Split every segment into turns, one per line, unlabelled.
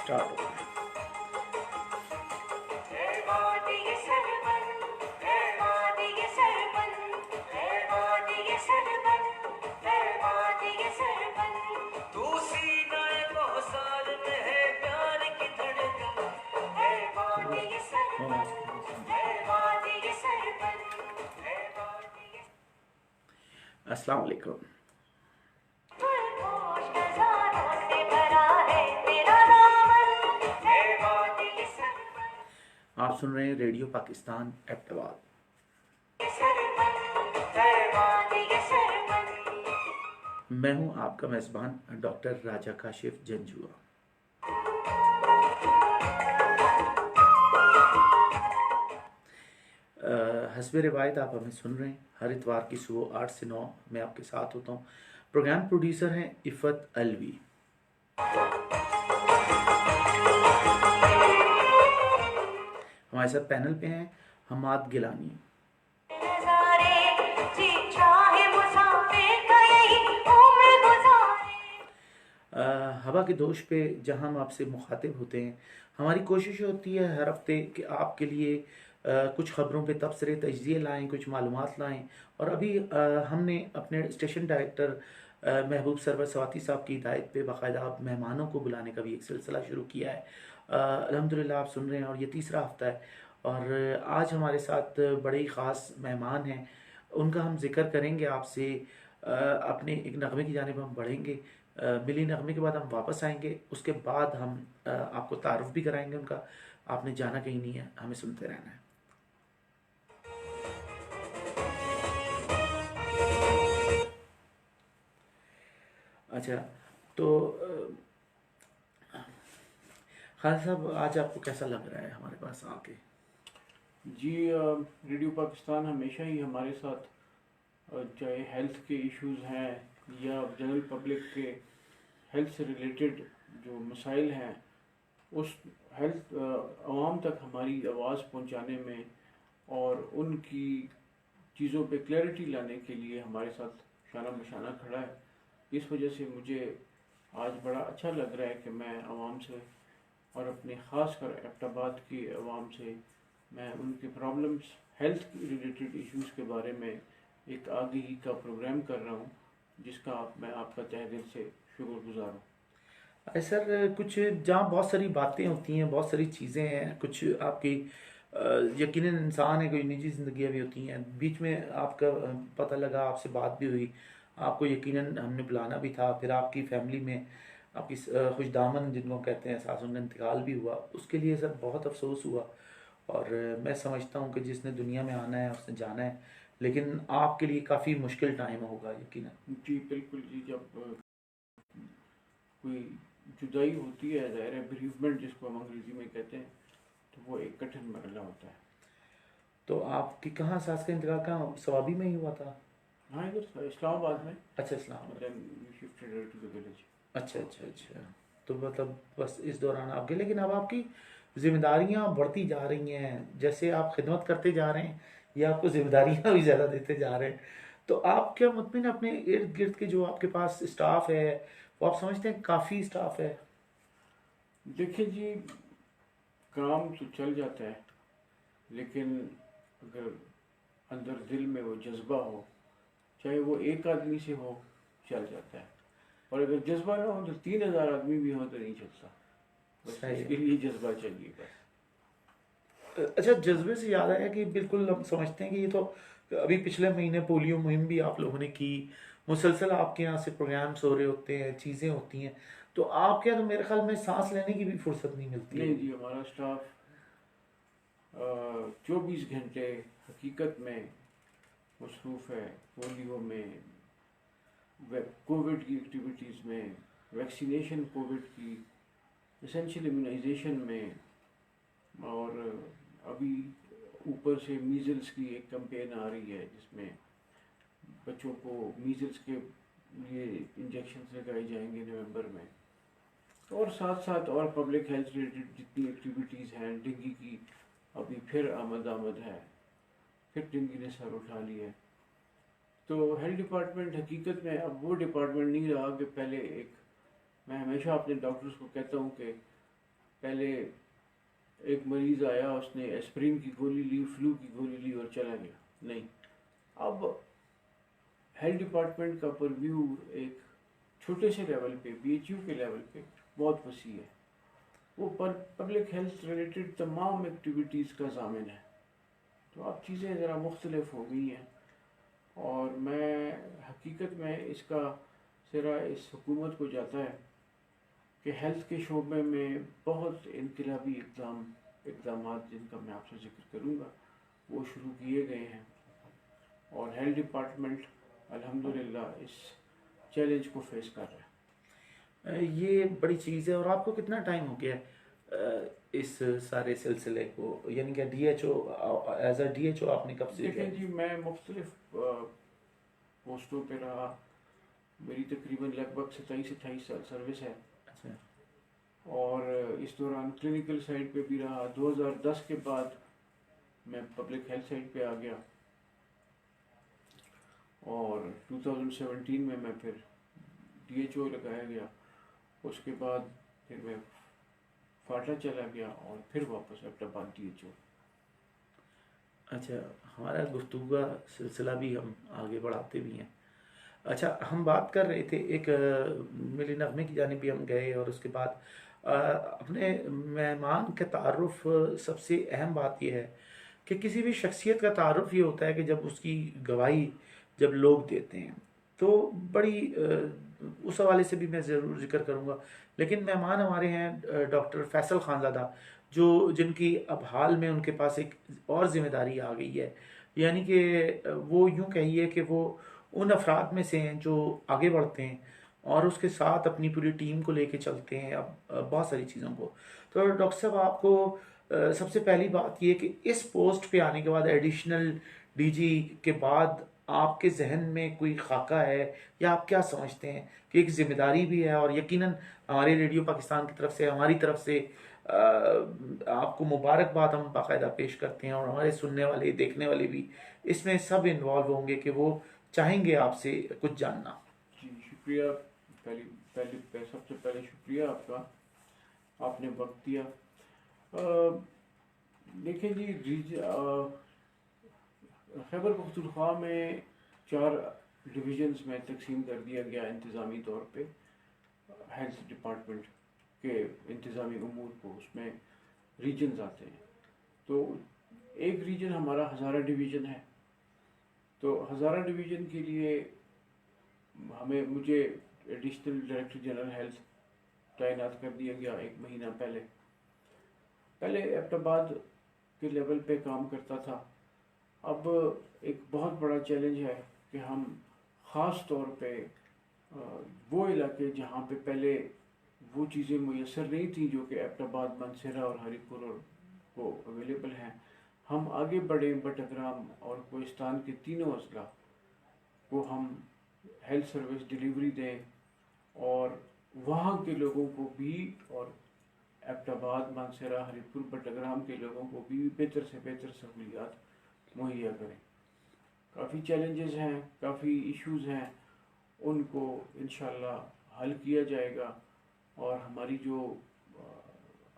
Start होता है। अस्सलाम वालेकुम। आप सुन रहे हैं रेडियो पाकिस्तान एबटाबाद। मैं हूं आपका मेज़बान डॉक्टर राजा काशिफ जंजुआ। हस्बे रिवायत आप हमें सुन रहे हैं। हर इतवार की सुबह 8 से 9 मैं आपके साथ होता हूं। प्रोग्राम प्रोड्यूसर हैं इफ़त अलवी। हमारे साथ पैनल पे हैं हमाद गिलानी। हवा के दोष पे जहां हम आपसे मुखातिब होते हैं, हमारी कोशिश होती है हर हफ्ते कि आपके लिए कुछ ख़बरों पे तबसरे तजज़िये लाएँ, कुछ मालूमात लाएँ। और अभी हमने अपने स्टेशन डायरेक्टर महबूब सरवर सवाती साहब की हिदायत पे बाकायदा आप मेहमानों को बुलाने का भी एक सिलसिला शुरू किया है। अल्हम्दुलिल्लाह आप सुन रहे हैं और ये तीसरा हफ्ता है। और आज हमारे साथ बड़े ही ख़ास मेहमान हैं, उनका हम जिक्र करेंगे आपसे। अपने एक नगमे की जानिब हम बढ़ेंगे। मिली नगमे के बाद हम वापस आएंगे। उसके बाद हम आपको तारुफ भी कराएंगे उनका। आपने जाना कहीं नहीं है, हमें सुनते रहना है। अच्छा, तो खान साहब आज आपको कैसा लग रहा है हमारे पास आके?
जी, रेडियो पाकिस्तान हमेशा ही हमारे साथ चाहे हेल्थ के इश्यूज़ हैं या जनरल पब्लिक के हेल्थ से रिलेटेड जो मसाइल हैं, उस हेल्थ आवाम तक हमारी आवाज़ पहुंचाने में और उनकी चीज़ों पे क्लैरिटी लाने के लिए हमारे साथ शाना बशाना खड़ा है। इस वजह से मुझे आज बड़ा अच्छा लग रहा है कि मैं आवाम से और अपने ख़ास कर एबटाबाद की आवाम से मैं उनके प्रॉब्लम्स हेल्थ रिलेटेड इश्यूज़ के बारे में एक आगाही का प्रोग्राम कर रहा हूँ, जिसका मैं आपका तहे दिल से शुक्रगुजार हूँ।
सर, कुछ जहाँ बहुत सारी बातें होती हैं, बहुत सारी चीज़ें हैं, कुछ आपकी यकीनन इंसान है, कोई निजी ज़िंदगियाँ भी होती हैं। बीच में आपका पता लगा, आपसे बात भी हुई, आपको यकीनन हमने बुलाना भी था। फिर आपकी फैमिली में आपकी खुशदामन जिनको कहते हैं सासों का इंतकाल भी हुआ। उसके लिए सर बहुत अफसोस हुआ। और मैं समझता हूँ कि जिसने दुनिया में आना है उसने जाना है, लेकिन आपके लिए काफ़ी मुश्किल टाइम होगा यकीनन।
जी बिल्कुल जी, जब कोई जुदाई होती है, ज़ाहिर है बेरीफमेंट जिसको हम अंग्रेज़ी में कहते हैं, तो वो एक कठिन मरहला होता है।
तो आपकी कहाँ सास का इंतकाल कहाँ, सवाबी में ही हुआ था?
हाँ, इधर इस्लामाबाद में।
अच्छा, Islamabad.
Then we shifted to the village.
अच्छा अच्छा अच्छा। तो मतलब बस इस दौरान आपके, लेकिन अब आपकी जिम्मेदारियां बढ़ती जा रही हैं, जैसे आप खिदमत करते जा रहे हैं ये आपको जिम्मेदारियां भी ज़्यादा देते जा रहे हैं। तो आप क्या मुतमिन अपने इर्द गिर्द के जो आपके पास स्टाफ है, वो आप समझते हैं काफ़ी स्टाफ है?
देखिए जी, काम तो चल जाता है, लेकिन अगर अंदर दिल में वो जज्बा हो, चाहे वो एक आदमी से हो, चल जाता है। और अगर जज्बा ना हो तो 3000 आदमी भी हो तो नहीं चलता। बस
सही
इसके
है।
लिए जज्बा चाहिए बस।
अच्छा, जज्बे से याद आया कि बिल्कुल हम समझते हैं कि ये तो अभी पिछले महीने पोलियो मुहिम भी आप लोगों ने की, मुसलसल आपके यहाँ से प्रोग्राम्स हो रहे होते हैं, चीज़ें होती हैं। तो आपके यहाँ तो मेरे ख्याल में सांस लेने की भी फुर्सत नहीं मिलती
नहीं जी,
होगी।
हमारा स्टाफ 24 घंटे हकीकत में मसरूफ़ है। पोलियो में, कोविड की एक्टिविटीज़ में, वैक्सीनेशन कोविड की, एसेंशियल इम्यूनाइजेशन में, और अभी ऊपर से मीज़ल्स की एक कैंपेन आ रही है जिसमें बच्चों को मीज़ल्स के लिए इंजेक्शन लगाए जाएंगे नवंबर में। और साथ साथ और पब्लिक हेल्थ रिलेटेड जितनी एक्टिविटीज़ हैं, डेंगू की अभी फिर आमद है, फिर डेंगू ने सर उठा लिया है। तो हेल्थ डिपार्टमेंट हकीकत में अब वो डिपार्टमेंट नहीं रहा कि पहले एक, मैं हमेशा अपने डॉक्टर्स को कहता हूँ कि पहले एक मरीज़ आया, उसने एस्प्रिन की गोली ली, फ्लू की गोली ली और चला गया। नहीं, अब हेल्थ डिपार्टमेंट का परव्यू एक छोटे से लेवल पे, बीएचयू के लेवल पे बहुत वसी है। वो पर पब्लिक हेल्थ रिलेटेड तमाम एक्टिविटीज़ का ज़ामिन है। तो अब चीज़ें ज़रा मुख्तलिफ हो गई हैं, और मैं हकीकत में इसका सिरा इस हुकूमत को जाता है कि हेल्थ के शोबे में बहुत इनकलाबी इकदाम जिनका मैं आपसे जिक्र करूँगा वो शुरू किए गए हैं, और हेल्थ डिपार्टमेंट अल्हम्दुलिल्लाह इस चैलेंज को फेस कर रहा है।
ये बड़ी चीज़ है। और आपको कितना टाइम हो गया है इस सारे सिलसिले को, यानी कि डीएचओ, एज अ डीएचओ आपने कब से
देखें
ज्वाइन
जी, मैं मुख्तलिफ पोस्टों पे रहा। मेरी तकरीबन लगभग 27-28 साल सर्विस है,
अच्छा।
और इस दौरान क्लिनिकल साइड पे भी रहा। 2010 के बाद मैं पब्लिक हेल्थ साइड पे आ गया, और 2017 में मैं फिर डीएचओ लगाया गया। उसके बाद फिर मैं फाटा चला गया, और फिर वापस एबटाबाद डीएचओ।
अच्छा, हमारा गुफ्तगू का सिलसिला भी हम आगे बढ़ाते भी हैं। अच्छा, हम बात कर रहे थे एक मिली नगमे की जानिब भी हम गए, और उसके बाद अपने मेहमान का तारुफ, सबसे अहम बात यह है कि किसी भी शख्सियत का तारुफ ये होता है कि जब उसकी गवाही जब लोग देते हैं तो बड़ी उस हवाले से भी मैं ज़रूर जिक्र करूँगा। लेकिन मेहमान हमारे हैं डॉक्टर फैसल खानज़ादा, जो जिनकी अब हाल में उनके पास एक और ज़िम्मेदारी आ गई है, यानी कि वो यूँ कहिए कि वो उन अफराद में से हैं जो आगे बढ़ते हैं और उसके साथ अपनी पूरी टीम को लेके चलते हैं अब बहुत सारी चीज़ों को। तो डॉक्टर साहब, आपको सबसे पहली बात ये कि इस पोस्ट पे आने के बाद, एडिशनल डीजी के बाद, आपके जहन में कोई खाका है, या आप क्या समझते हैं कि एक जिम्मेदारी भी है, और यकीनन हमारे रेडियो पाकिस्तान की तरफ से, हमारी तरफ से आपको मुबारकबाद हम बाकायदा पेश करते हैं, और हमारे सुनने वाले, देखने वाले भी इसमें सब इन्वॉल्व होंगे कि वो चाहेंगे आपसे कुछ जानना।
जी शुक्रिया। पहली सबसे पहले शुक्रिया आपका, आपने वक्त दिया। देखिए जी, खैबर पख्तूनख्वा में 4 डिविजन्स में तकसीम कर दिया गया इंतज़ामी तौर पे हेल्थ डिपार्टमेंट के इंतज़ामी उमूर को। उसमें रीजन्स आते हैं। तो एक रीजन हमारा हज़ारा डिवीज़न है। तो हज़ारा डिवीज़न के लिए मुझे एडिशनल डायरेक्टर जनरल हेल्थ तैनात कर दिया गया 1 महीना पहले एबटाबाद के लेवल पे काम करता था। अब एक बहुत बड़ा चैलेंज है कि हम ख़ास तौर पे वो इलाके जहाँ पे पहले वो चीज़ें मुयसर नहीं थी जो कि एबटाबाद, मानसरा और हरीपुर को अवेलेबल हैं, हम आगे बढ़े। बटग्राम और कोहिस्तान के तीनों अजला को हम हेल्थ सर्विस डिलीवरी दें, और वहाँ के लोगों को भी, और एबटाबाद, मानसरा, हरीपुर, बटग्राम के लोगों को भी बेहतर से बेहतर सहूलियात मुहैया करें। काफ़ी चैलेंजेस हैं, काफ़ी इश्यूज़ हैं, उनको इंशाल्लाह हल किया जाएगा। और हमारी जो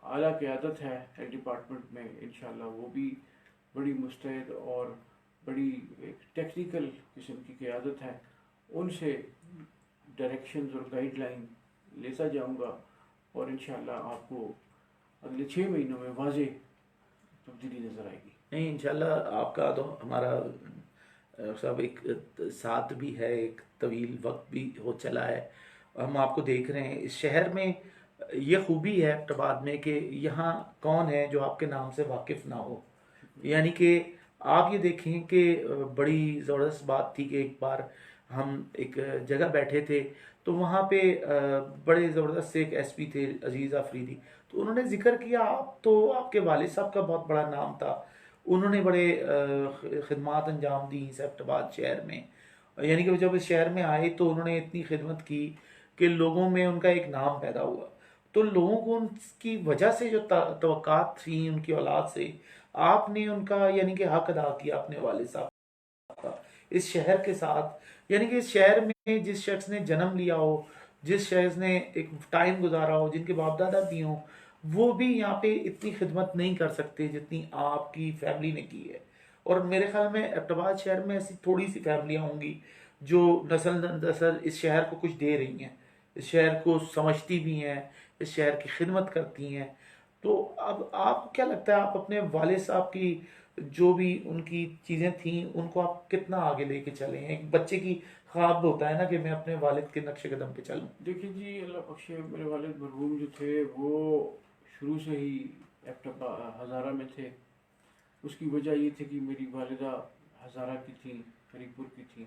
आला क़यादत है हेल्थ डिपार्टमेंट में, इंशाल्लाह वो भी बड़ी मुस्तैद और बड़ी एक टेक्निकल किस्म की क़यादत है। उनसे डायरेक्शंस और गाइडलाइन लेता जाऊंगा, और इंशाल्लाह आपको अगले 6 महीनों में वाज़ेह तब्दीली नज़र आएगी।
नहीं, इंशाल्लाह आपका तो हमारा सब एक साथ भी है, एक तवील वक्त भी हो चला है, हम आपको देख रहे हैं। इस शहर में ये खूबी है एबटाबाद में कि यहाँ कौन है जो आपके नाम से वाकिफ़ ना हो। यानी कि आप ये देखें कि बड़ी ज़बरदस्त बात थी कि एक बार हम एक जगह बैठे थे, तो वहाँ पे बड़े ज़बरदस्त से एक एसपी थे, अजीज़ अफरीदी। तो उन्होंने जिक्र किया, आप तो, आपके वालिद साहब का बहुत बड़ा नाम था, उन्होंने बड़े खिदमात अंजाम दी एबटाबाद शहर में। यानी कि जब इस शहर में आए तो उन्होंने इतनी खिदमत की कि लोगों में उनका एक नाम पैदा हुआ। तो लोगों को उनकी वजह से जो तवक्कात थी उनकी औलाद से, आपने उनका यानी कि हक अदा किया अपने वालिद साहब का इस शहर के साथ। यानी कि इस शहर में जिस शख्स ने जन्म लिया हो, जिस शख्स ने एक टाइम गुजारा हो, जिनके बाप दादा भी हों, वो भी यहाँ पे इतनी खिदमत नहीं कर सकते जितनी आपकी फैमिली ने की है। और मेरे ख्याल में एबटाबाद शहर में ऐसी थोड़ी सी फैमिलियाँ होंगी जो नस्ल दर नस्ल इस शहर को कुछ दे रही हैं, इस शहर को समझती भी हैं, इस शहर की खिदमत करती हैं। तो अब आपको क्या लगता है, आप अपने वालिद साहब की जो भी उनकी चीज़ें थी उनको आप कितना आगे लेके चले हैं? एक बच्चे की ख्वाब होता है ना कि मैं अपने वालिद के नक्शे कदम पे चलूं।
देखिए जी, अल्लाह बख्शे, मेरे वालिद मरहूम जो थे वो शुरू से ही एबटबा हज़ारा में थे। उसकी वजह ये थी कि मेरी वालिदा हज़ारा की थी, हरीपुर की थी।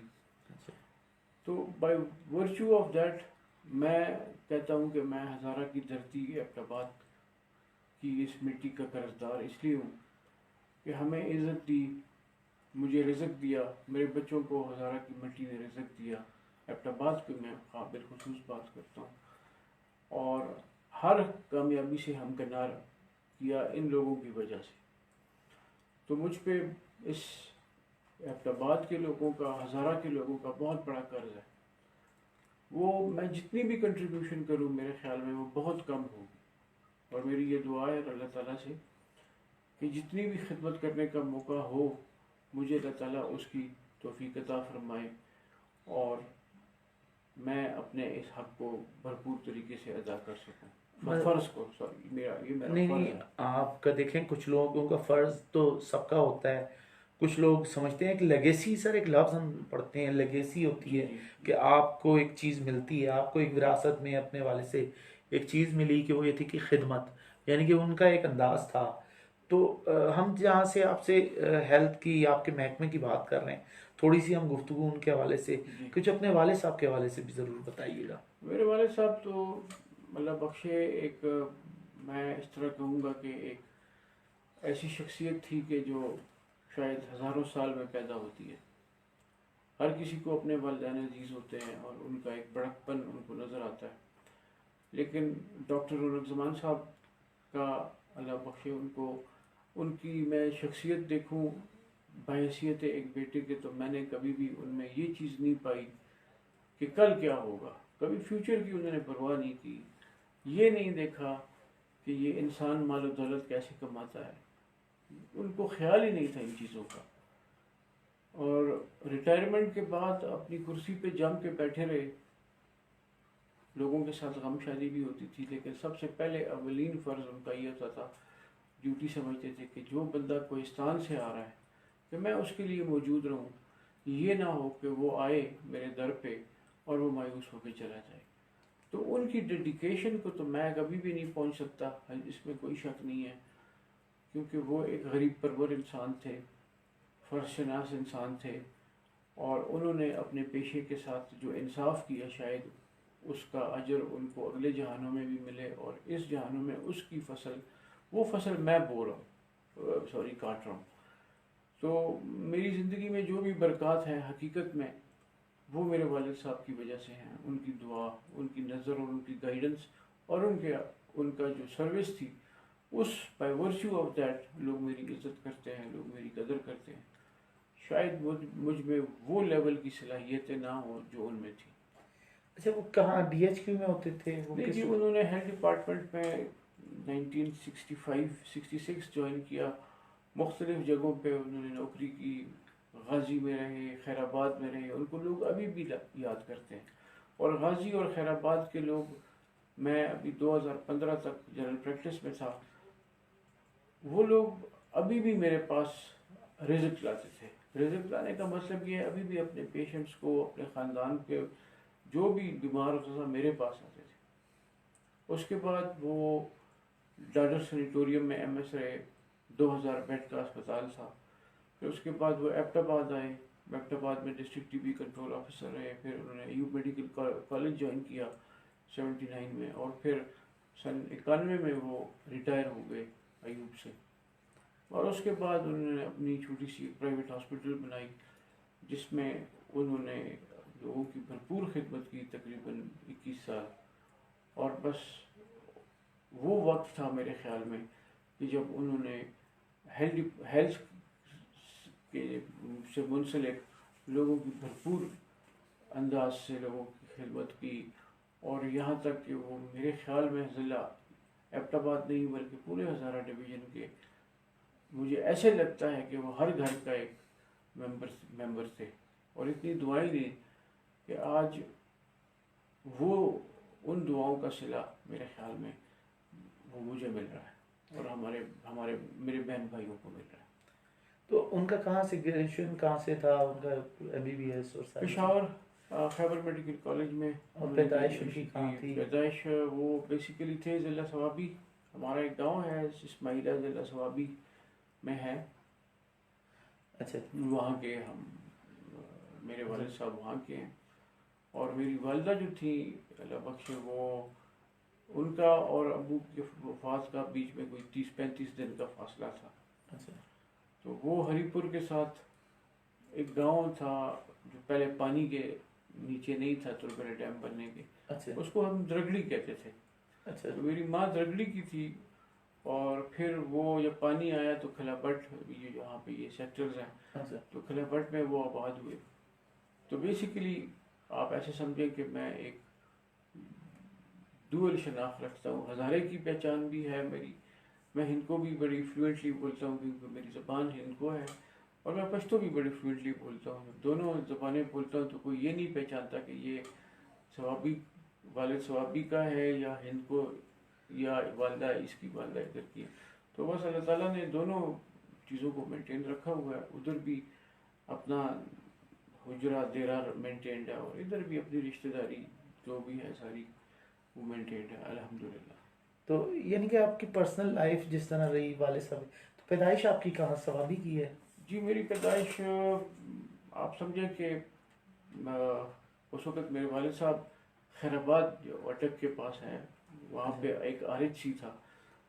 तो बाय वर्च्यू ऑफ दैट मैं कहता हूँ कि मैं हज़ारा की धरती एबटाबाद की इस मिट्टी का कर्जदार इसलिए हूँ कि हमें इज़्ज़त दी, मुझे रिज़्क दिया, मेरे बच्चों को हज़ारा की मिट्टी ने रिज़्क दिया। एबटाबाद पे मैं काबिल खुसूस बात करता हूँ और हर कामयाबी से हमकिनार किया इन लोगों की वजह से। तो मुझ पे इस एबटाबाद के लोगों का, हज़ारा के लोगों का बहुत बड़ा कर्ज है। वो मैं जितनी भी कंट्रीब्यूशन करूँ मेरे ख्याल में वो बहुत कम होगी। और मेरी ये दुआ है अल्लाह ताला से कि जितनी भी खिदमत करने का मौका हो मुझे अल्लाह ताला उसकी तौफीक अता फरमाए और मैं अपने इस हक़ को भरपूर तरीके से अदा कर सकूँ। फ़र्ज़ को, सॉरी, ये मेरा
नहीं
फ़र्ज़
नहीं,
है।
आपका देखें, कुछ लोगों का फ़र्ज़ तो सबका होता है। कुछ लोग समझते हैं कि लेगेसी, सर एक लफ्ज़ हम पढ़ते हैं, लेगेसी होती
जी
है
जी
कि आपको एक चीज़ मिलती है, आपको एक विरासत में अपने वाले से एक चीज़ मिली कि वो ये थी कि खिदमत, यानी कि उनका एक अंदाज था। तो हम जहाँ से आपसे हेल्थ की, आपके महकमे की बात कर रहे हैं, थोड़ी सी हम गुफ्तगू उनके हवाले से,
जी।
कुछ अपने वाले साहब के हवाले से भी ज़रूर बताइएगा।
मेरे वाले साहब तो मतलब बख्शे एक, मैं इस तरह कहूँगा कि एक ऐसी शख्सियत थी कि जो शायद हज़ारों साल में पैदा होती है। हर किसी को अपने वालिदैन अजीज़ होते हैं और उनका एक बड़कपन उनको नज़र आता है। लेकिन डॉक्टर रौनक साहब का, अल्लाह बख्शे उनको, उनकी मैं शख्सियत देखूं बहैसियत एक बेटे के, तो मैंने कभी भी उनमें ये चीज़ नहीं पाई कि कल क्या होगा। कभी फ्यूचर की उन्होंने परवाह नहीं की। ये नहीं देखा कि ये इंसान माल और दौलत कैसे कमाता है। उनको ख्याल ही नहीं था इन चीज़ों का। और रिटायरमेंट के बाद अपनी कुर्सी पे जम के बैठे रहे। लोगों के साथ गम शादी भी होती थी, लेकिन सबसे पहले अवलीन फ़र्ज़ उनका ये होता था, ड्यूटी समझते थे कि जो बंदा कोहिस्तान से आ रहा है कि मैं उसके लिए मौजूद रहूं। ये ना हो कि वो आए मेरे दर पे और वो मायूस होकर चला जाए। तो उनकी डेडिकेशन को तो मैं कभी भी नहीं पहुंच सकता, इसमें कोई शक नहीं है। क्योंकि वो एक गरीब परवर इंसान थे, फ़र्शनास इंसान थे और उन्होंने अपने पेशे के साथ जो इंसाफ किया, शायद उसका अजर उनको अगले जहानों में भी मिले और इस जहानों में उसकी फसल, वो फसल मैं बो रहा हूँ, सॉरी, काट रहा हूँ। तो मेरी ज़िंदगी में जो भी बरक़ात हैं हकीकत में वो मेरे वालिद साहब की वजह से हैं। उनकी दुआ, उनकी नज़र और उनकी गाइडेंस और उनका जो सर्विस थी, उस बाय वर्च्यू ऑफ दैट लोग मेरी इज़्ज़त करते हैं, लोग मेरी कदर करते हैं। शायद मुझ में वो लेवल की सलाहियतें ना हो जो उनमें थी।
अच्छा, वो कहाँ डीएचक्यू में होते थे, वो
नहीं जी,
किस?
उन्होंने हेल्थ डिपार्टमेंट में 1965-66 ज्वाइन किया। मुख्तलिफ़ जगहों पे उन्होंने नौकरी की। गाज़ी में रहे, खैराबाद में रहे, उनको लोग अभी भी याद करते हैं। और गाज़ी और खैराबाद के लोग, मैं अभी 2015 तक जनरल प्रैक्टिस में था, वो लोग अभी भी मेरे पास रिज़्क लाते थे। रिज़्क लाने का मतलब ये है, अभी भी अपने पेशेंट्स को, अपने ख़ानदान के जो भी बीमार होता था मेरे पास आते थे। उसके बाद वो डाडर सैनिटोरियम में एमएस रहे, 2000 बेड का अस्पताल था। फिर उसके बाद वो एबटाबाद आए, एबटाबाद में डिस्ट्रिक्ट टीबी कंट्रोल ऑफिसर रहे। फिर उन्होंने अयूब मेडिकल कॉलेज ज्वाइन किया 79 में, और फिर सन 91 में वो रिटायर हो गए अयूब से। और उसके बाद उन्होंने अपनी छोटी सी प्राइवेट हॉस्पिटल बनाई जिसमें उन्होंने लोगों की भरपूर खिदमत की, तकरीबन 21 साल। और बस वो वक्त था मेरे ख्याल में कि जब उन्होंने हेल्थ के से मुंसलिक लोगों की भरपूर अंदाज से लोगों की खिदमत की। और यहाँ तक कि वो मेरे ख्याल में ज़िला एबटाबाद नहीं बल्कि पूरे हज़ारा डिवीज़न के, मुझे ऐसे लगता है कि वो हर घर का एक मेंबर थे और इतनी दुआएं दी कि आज वो उन दुआओं का सिला मेरे ख्याल में वो मुझे मिल रहा है और हमारे हमारे मेरे बहन भाइयों को मिल रहा है।
तो उनका कहाँ से ग्रेजुएशन कहाँ से था उनका, एमबीबीएस और सारी चीज़?
पेशावर खैबर मेडिकल कॉलेज में
और
उन्होंने
पैदाइश उनकी
ग्रेजुएशन
कहाँ
की।
थी?
पैदाइश वो बेसिकली थे ज़िला सवाबी, हमारा एक गांव है इस्माइला ज़िला सवाबी में है,
अच्छा।
वहाँ के हम मेरे वालिद साहब वहाँ के हैं और मेरी वालिदा जो थी अल्लाह बख्शे, वो उनका और अबू के वफात का बीच में कोई 30-35 दिन का फासला था।
अच्छा।
तो वो हरीपुर के साथ एक गांव था जो पहले पानी के नीचे नहीं था, तुरबेले डैम बनने के,
अच्छा।
उसको हम द्रगड़ी कहते थे।
अच्छा।
तो मेरी माँ द्रगड़ी की थी और फिर वो जब पानी आया तो खलाबट, ये यहाँ पे ये सेक्टर्स हैं,
अच्छा।
तो खलाबट में वो आबाद हुए। तो बेसिकली आप ऐसे समझें कि मैं एक डुअल शनाख्त रखता हूँ, हज़ारे की पहचान भी है मेरी, मैं हिंद को भी बड़ी फ्लुएंटली बोलता हूँ क्योंकि मेरी ज़बान हिंद को है, और मैं पश्तो भी बड़ी फ्लुएंटली बोलता हूँ। दोनों ज़बानें बोलता हूँ तो कोई ये नहीं पहचानता कि ये सवाबी वालिद सवाबी का है या हिंद को, या वालदा इसकी वालदा इधर की है। तो बस अल्लाह ताला ने दोनों चीज़ों को मेंटेन रखा हुआ है, उधर भी अपना हुजरा देरा मेंटेन्ड है और इधर भी अपनी रिश्तेदारी जो भी है सारी वो मेंटेन्ड है अल्हम्दुलिल्लाह।
तो यानी कि आपकी पर्सनल लाइफ जिस तरह रही वाले साहब, तो पैदाइश आपकी कहाँ, सवाबी की है?
जी मेरी पैदाइश आप समझें कि उस वक़्त मेरे वालिद साहब खैराबाद जो अटक के पास है, वहाँ पे एक आरिज सी था,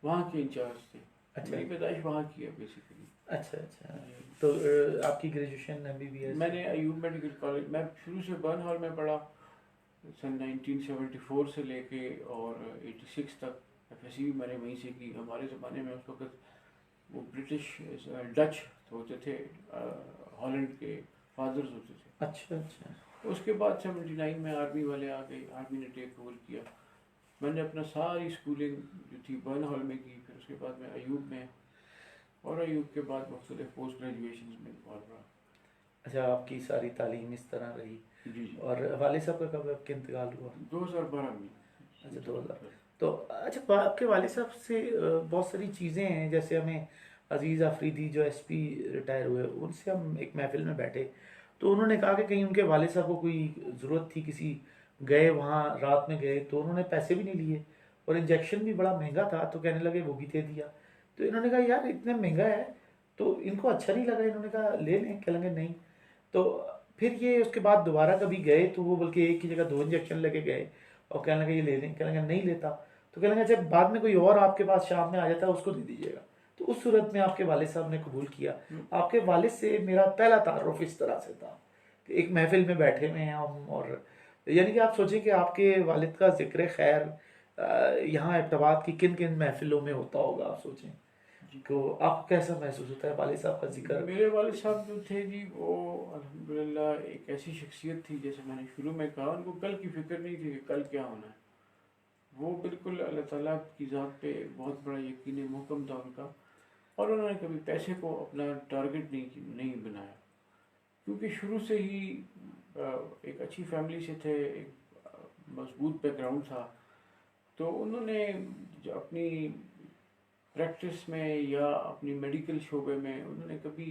वहाँ के इंचार्ज थे।
अच्छा।
मेरी पैदाइश वहाँ की है बेसिकली।
अच्छा। अच्छा। तो आपकी ग्रेजुएशन एमबीबीएस?
मैंने अयूब मेडिकल कॉलेज, मैं शुरू से बर्न हॉल में पढ़ा सन 1974 से लेके और 86 तक। एफएससी भी मैंने वहीं से की। हमारे ज़माने में उस वक्त वो ब्रिटिश डच होते थे, हॉलैंड के फादर्स होते थे।
अच्छा। अच्छा।
उसके बाद 79 में आर्मी वाले आ गए, आर्मी ने टेक ओवर किया। मैंने अपना सारी स्कूलिंग जो थी बर्न हॉल में की, फिर उसके बाद मैं अयूब में, और अयूब के बाद मुख्तलिफ पोस्ट ग्रेजुएशन में इन्वॉल्व रहा।
अच्छा, आपकी सारी तालीम इस तरह रही।
जी जी।
और वाले साहब का कब आपके इंतकाल हुआ?
2012 में।
अच्छा, 2000। तो अच्छा, आपके वाले साहब से बहुत सारी चीज़ें हैं, जैसे हमें अजीज़ आफरीदी जो एसपी रिटायर हुए, उनसे हम एक महफिल में बैठे, तो उन्होंने कहा कि कहीं उनके वाले साहब को कोई ज़रूरत थी, किसी गए वहाँ रात में गए तो उन्होंने पैसे भी नहीं लिए और इंजेक्शन भी बड़ा महंगा था, तो कहने लगे वो भी दे दिया। तो इन्होंने कहा यार इतना महंगा है, तो इनको अच्छा नहीं लगा, इन्होंने कहा ले लें, कह लगे नहीं। तो फिर ये उसके बाद दोबारा कभी गए तो वो बल्कि एक की जगह 2 इंजेक्शन लेके गए और कहने लगे ये ले लें, कहने लगे नहीं लेता। तो कहने लगे जब बाद में कोई और आपके पास शाम में आ जाता है उसको दे दीजिएगा। तो उस सूरत में आपके वालिद साहब ने कबूल किया। आपके वालिद से मेरा पहला तारुफ इस तरह से था कि एक महफिल में बैठे हुए हैं हम, और यानी कि आप सोचें कि आपके वालिद का जिक्र खैर यहाँ एबटाबाद की किन किन महफिलों में होता होगा, आप सोचें। तो आपको कैसा महसूस होता है वालिद साहब का जिक्र?
मेरे वालिद साहब जो थे जी, वो अल्हम्दुलिल्लाह एक ऐसी शख्सियत थी, जैसे मैंने शुरू में कहा, उनको कल की फिक्र नहीं थी कि कल क्या होना है। वो बिल्कुल अल्लाह ताला की ज़ात पे बहुत बड़ा यकीन मुहकम था उनका, और उन्होंने कभी पैसे को अपना टारगेट नहीं बनाया, क्योंकि शुरू से ही एक अच्छी फैमिली से थे, एक मजबूत बैकग्राउंड था। तो उन्होंने अपनी प्रैक्टिस में या अपनी मेडिकल शोबे में उन्होंने कभी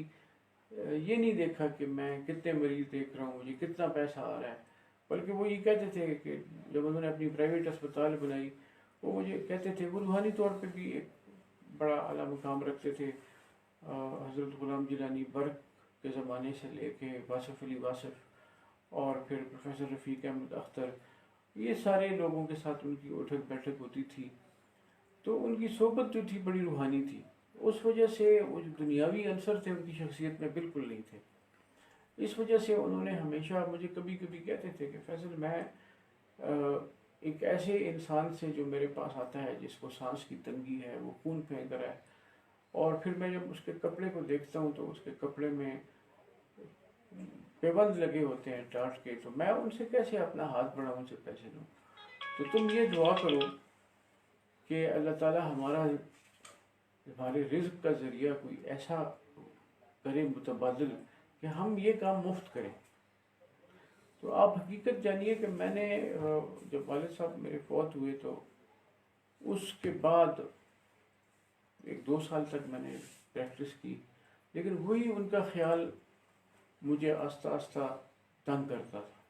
ये नहीं देखा कि मैं कितने मरीज देख रहा हूँ, मुझे कितना पैसा आ रहा है, बल्कि वो ये कहते थे कि जब उन्होंने अपनी प्राइवेट अस्पताल बनाई, वो मुझे कहते थे, वो रूहानी तौर पे भी एक बड़ा आला मुकाम रखते थे। हज़रत ग़ुलाम जिलानी बर्क के ज़माने से लेके वासिफ़ अली वासिफ़ और फिर प्रोफेसर रफ़ीक अहमद अख्तर, ये सारे लोगों के साथ उनकी उठक बैठक होती थी। तो उनकी सोबत जो थी बड़ी रूहानी थी, उस वजह से वो जो दुनियावी अंसर थे उनकी शख्सियत में बिल्कुल नहीं थे। इस वजह से उन्होंने हमेशा मुझे कभी कभी कहते थे कि फैसल, मैं एक ऐसे इंसान से जो मेरे पास आता है जिसको सांस की तंगी है, वो खून फेंक रहा है, और फिर मैं जब उसके कपड़े को देखता हूँ तो उसके कपड़े में पेबंद लगे होते हैं टाट के, तो मैं उनसे कैसे अपना हाथ बढ़ाऊँ, उनसे पैसे लूँ। तो तुम ये दुआ करो कि अल्लाह ताला हमारे रिज़्क़ का ज़रिया कोई ऐसा करे मुतबादिल कि हम ये काम मुफ्त करें। तो आप हकीकत जानिए कि मैंने जब वालिद साहब मेरे फौत हुए तो उसके बाद 1-2 साल तक मैंने प्रैक्टिस की, लेकिन वही उनका ख्याल मुझे आस्ता आस्ता तंग करता था।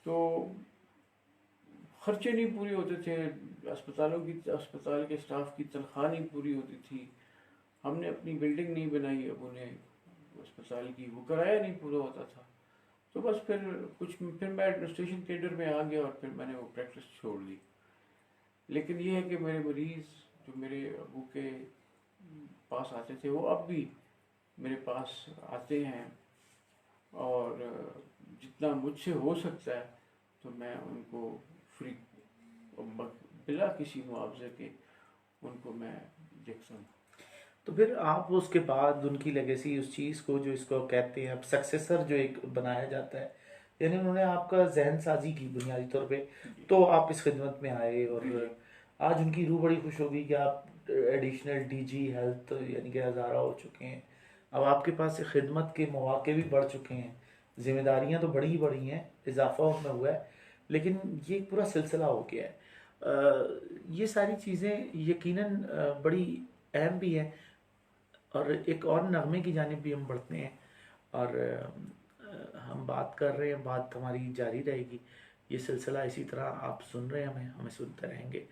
तो खर्चे नहीं पूरे होते थे, अस्पताल के स्टाफ की तनख्वाह नहीं पूरी होती थी, हमने अपनी बिल्डिंग नहीं बनाई अब उन्हें अस्पताल की, वो किराया नहीं पूरा होता था। तो बस फिर मैं एडमिनिस्ट्रेशन कैडर में आ गया और फिर मैंने वो प्रैक्टिस छोड़ दी। लेकिन ये है कि मेरे मरीज़ जो मेरे अबू के पास आते थे वो अब भी मेरे पास आते हैं, और जितना मुझसे हो सकता है तो मैं उनको फ्री बिला किसी मुआवजे के उनको मैं देखता हूँ।
तो फिर आप उसके बाद उनकी लेगेसी, उस चीज़ को जो इसको कहते हैं अब सक्सेसर जो एक बनाया जाता है, यानी उन्होंने आपका जहन साजी की बुनियादी तौर पे, तो आप इस खिदमत में आए और आज उनकी रूह बड़ी खुश होगी कि आप एडिशनल डीजी हेल्थ यानी कि हज़ारा हो चुके हैं। अब आपके पास से खिदमत के मौके भी बढ़ चुके हैं, जिम्मेदारियां तो बड़ी ही बड़ी हैं, इजाफा उनमें हुआ है, लेकिन ये एक पूरा सिलसिला हो गया है। ये सारी चीज़ें यकीनन बड़ी अहम भी हैं। और एक और नगमे की जानिब भी हम बढ़ते हैं और हम बात कर रहे हैं, बात हमारी जारी रहेगी, ये सिलसिला इसी तरह आप सुन रहे हैं, हमें सुनते रहेंगे।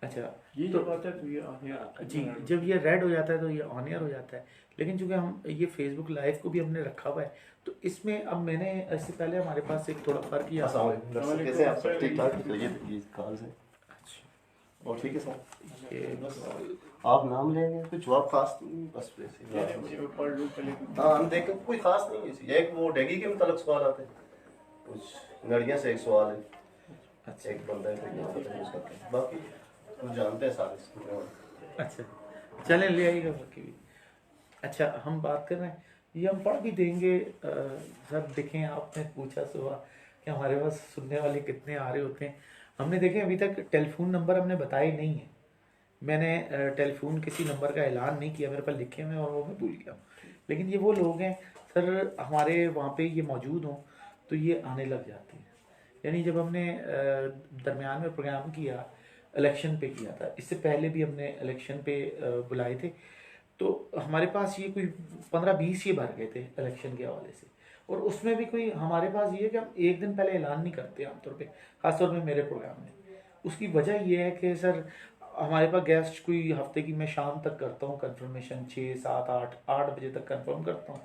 अच्छा,
ये
तो
जब आता है तो ये ऑन एयर
जी, जब ये रेड हो जाता है तो ये ऑन एयर हो जाता है, लेकिन चूंकि हम ये फेसबुक लाइव को भी हमने रखा हुआ है, तो इसमें अब मैंने इससे पहले हमारे पास एक थोड़ा फर्क किया।
अस्सलाम वालेकुम डॉक्टर साहब, कैसे हैं आप? सब ठीक ठाक? चलिए ये कॉल से
अच्छा,
और ठीक है सर,
ये
बस आप नाम लेंगे, कुछ जवाब खास नहीं, बस वैसे
पढ़ लूँ पहले।
हाँ हम देखें, कोई खास नहीं है इसी। एक वो डेगी के मुतालिक सवाल आते हैं, कुछ नड़ियाँ से एक सवाल है,
अच्छा
एक बंदा है, बाकी कुछ जानते हैं सारे।
अच्छा, चलें ले आइएगा बाकी भी। अच्छा, हम बात कर रहे हैं, ये हम पढ़ भी देंगे। सर देखें, आपने पूछा सुबह कि हमारे पास सुनने वाले कितने आ रहे होते हैं, हमने देखे अभी तक टेलीफोन नंबर हमने बताए नहीं है। मैंने टेलीफोन किसी नंबर का ऐलान नहीं किया, मेरे पास लिखे हुए हैं और वो मैं भूल गया। लेकिन ये वो लोग हैं सर, हमारे वहाँ पे ये मौजूद हों तो ये आने लग जाते हैं। यानी जब हमने दरमियान में प्रोग्राम किया, इलेक्शन पे किया था, इससे पहले भी हमने इलेक्शन पे बुलाए थे, तो हमारे पास ये कोई 15-20 ये भर गए थे इलेक्शन के हवाले से। और उसमें भी कोई हमारे पास ये है कि हम एक दिन पहले ऐलान नहीं करते आमतौर पे, खासतौर पे मेरे प्रोग्राम में। उसकी वजह ये है कि सर हमारे पास गेस्ट कोई हफ्ते की मैं शाम तक करता हूँ कंफर्मेशन, 6, 7, 8 बजे तक कंफर्म करता हूँ।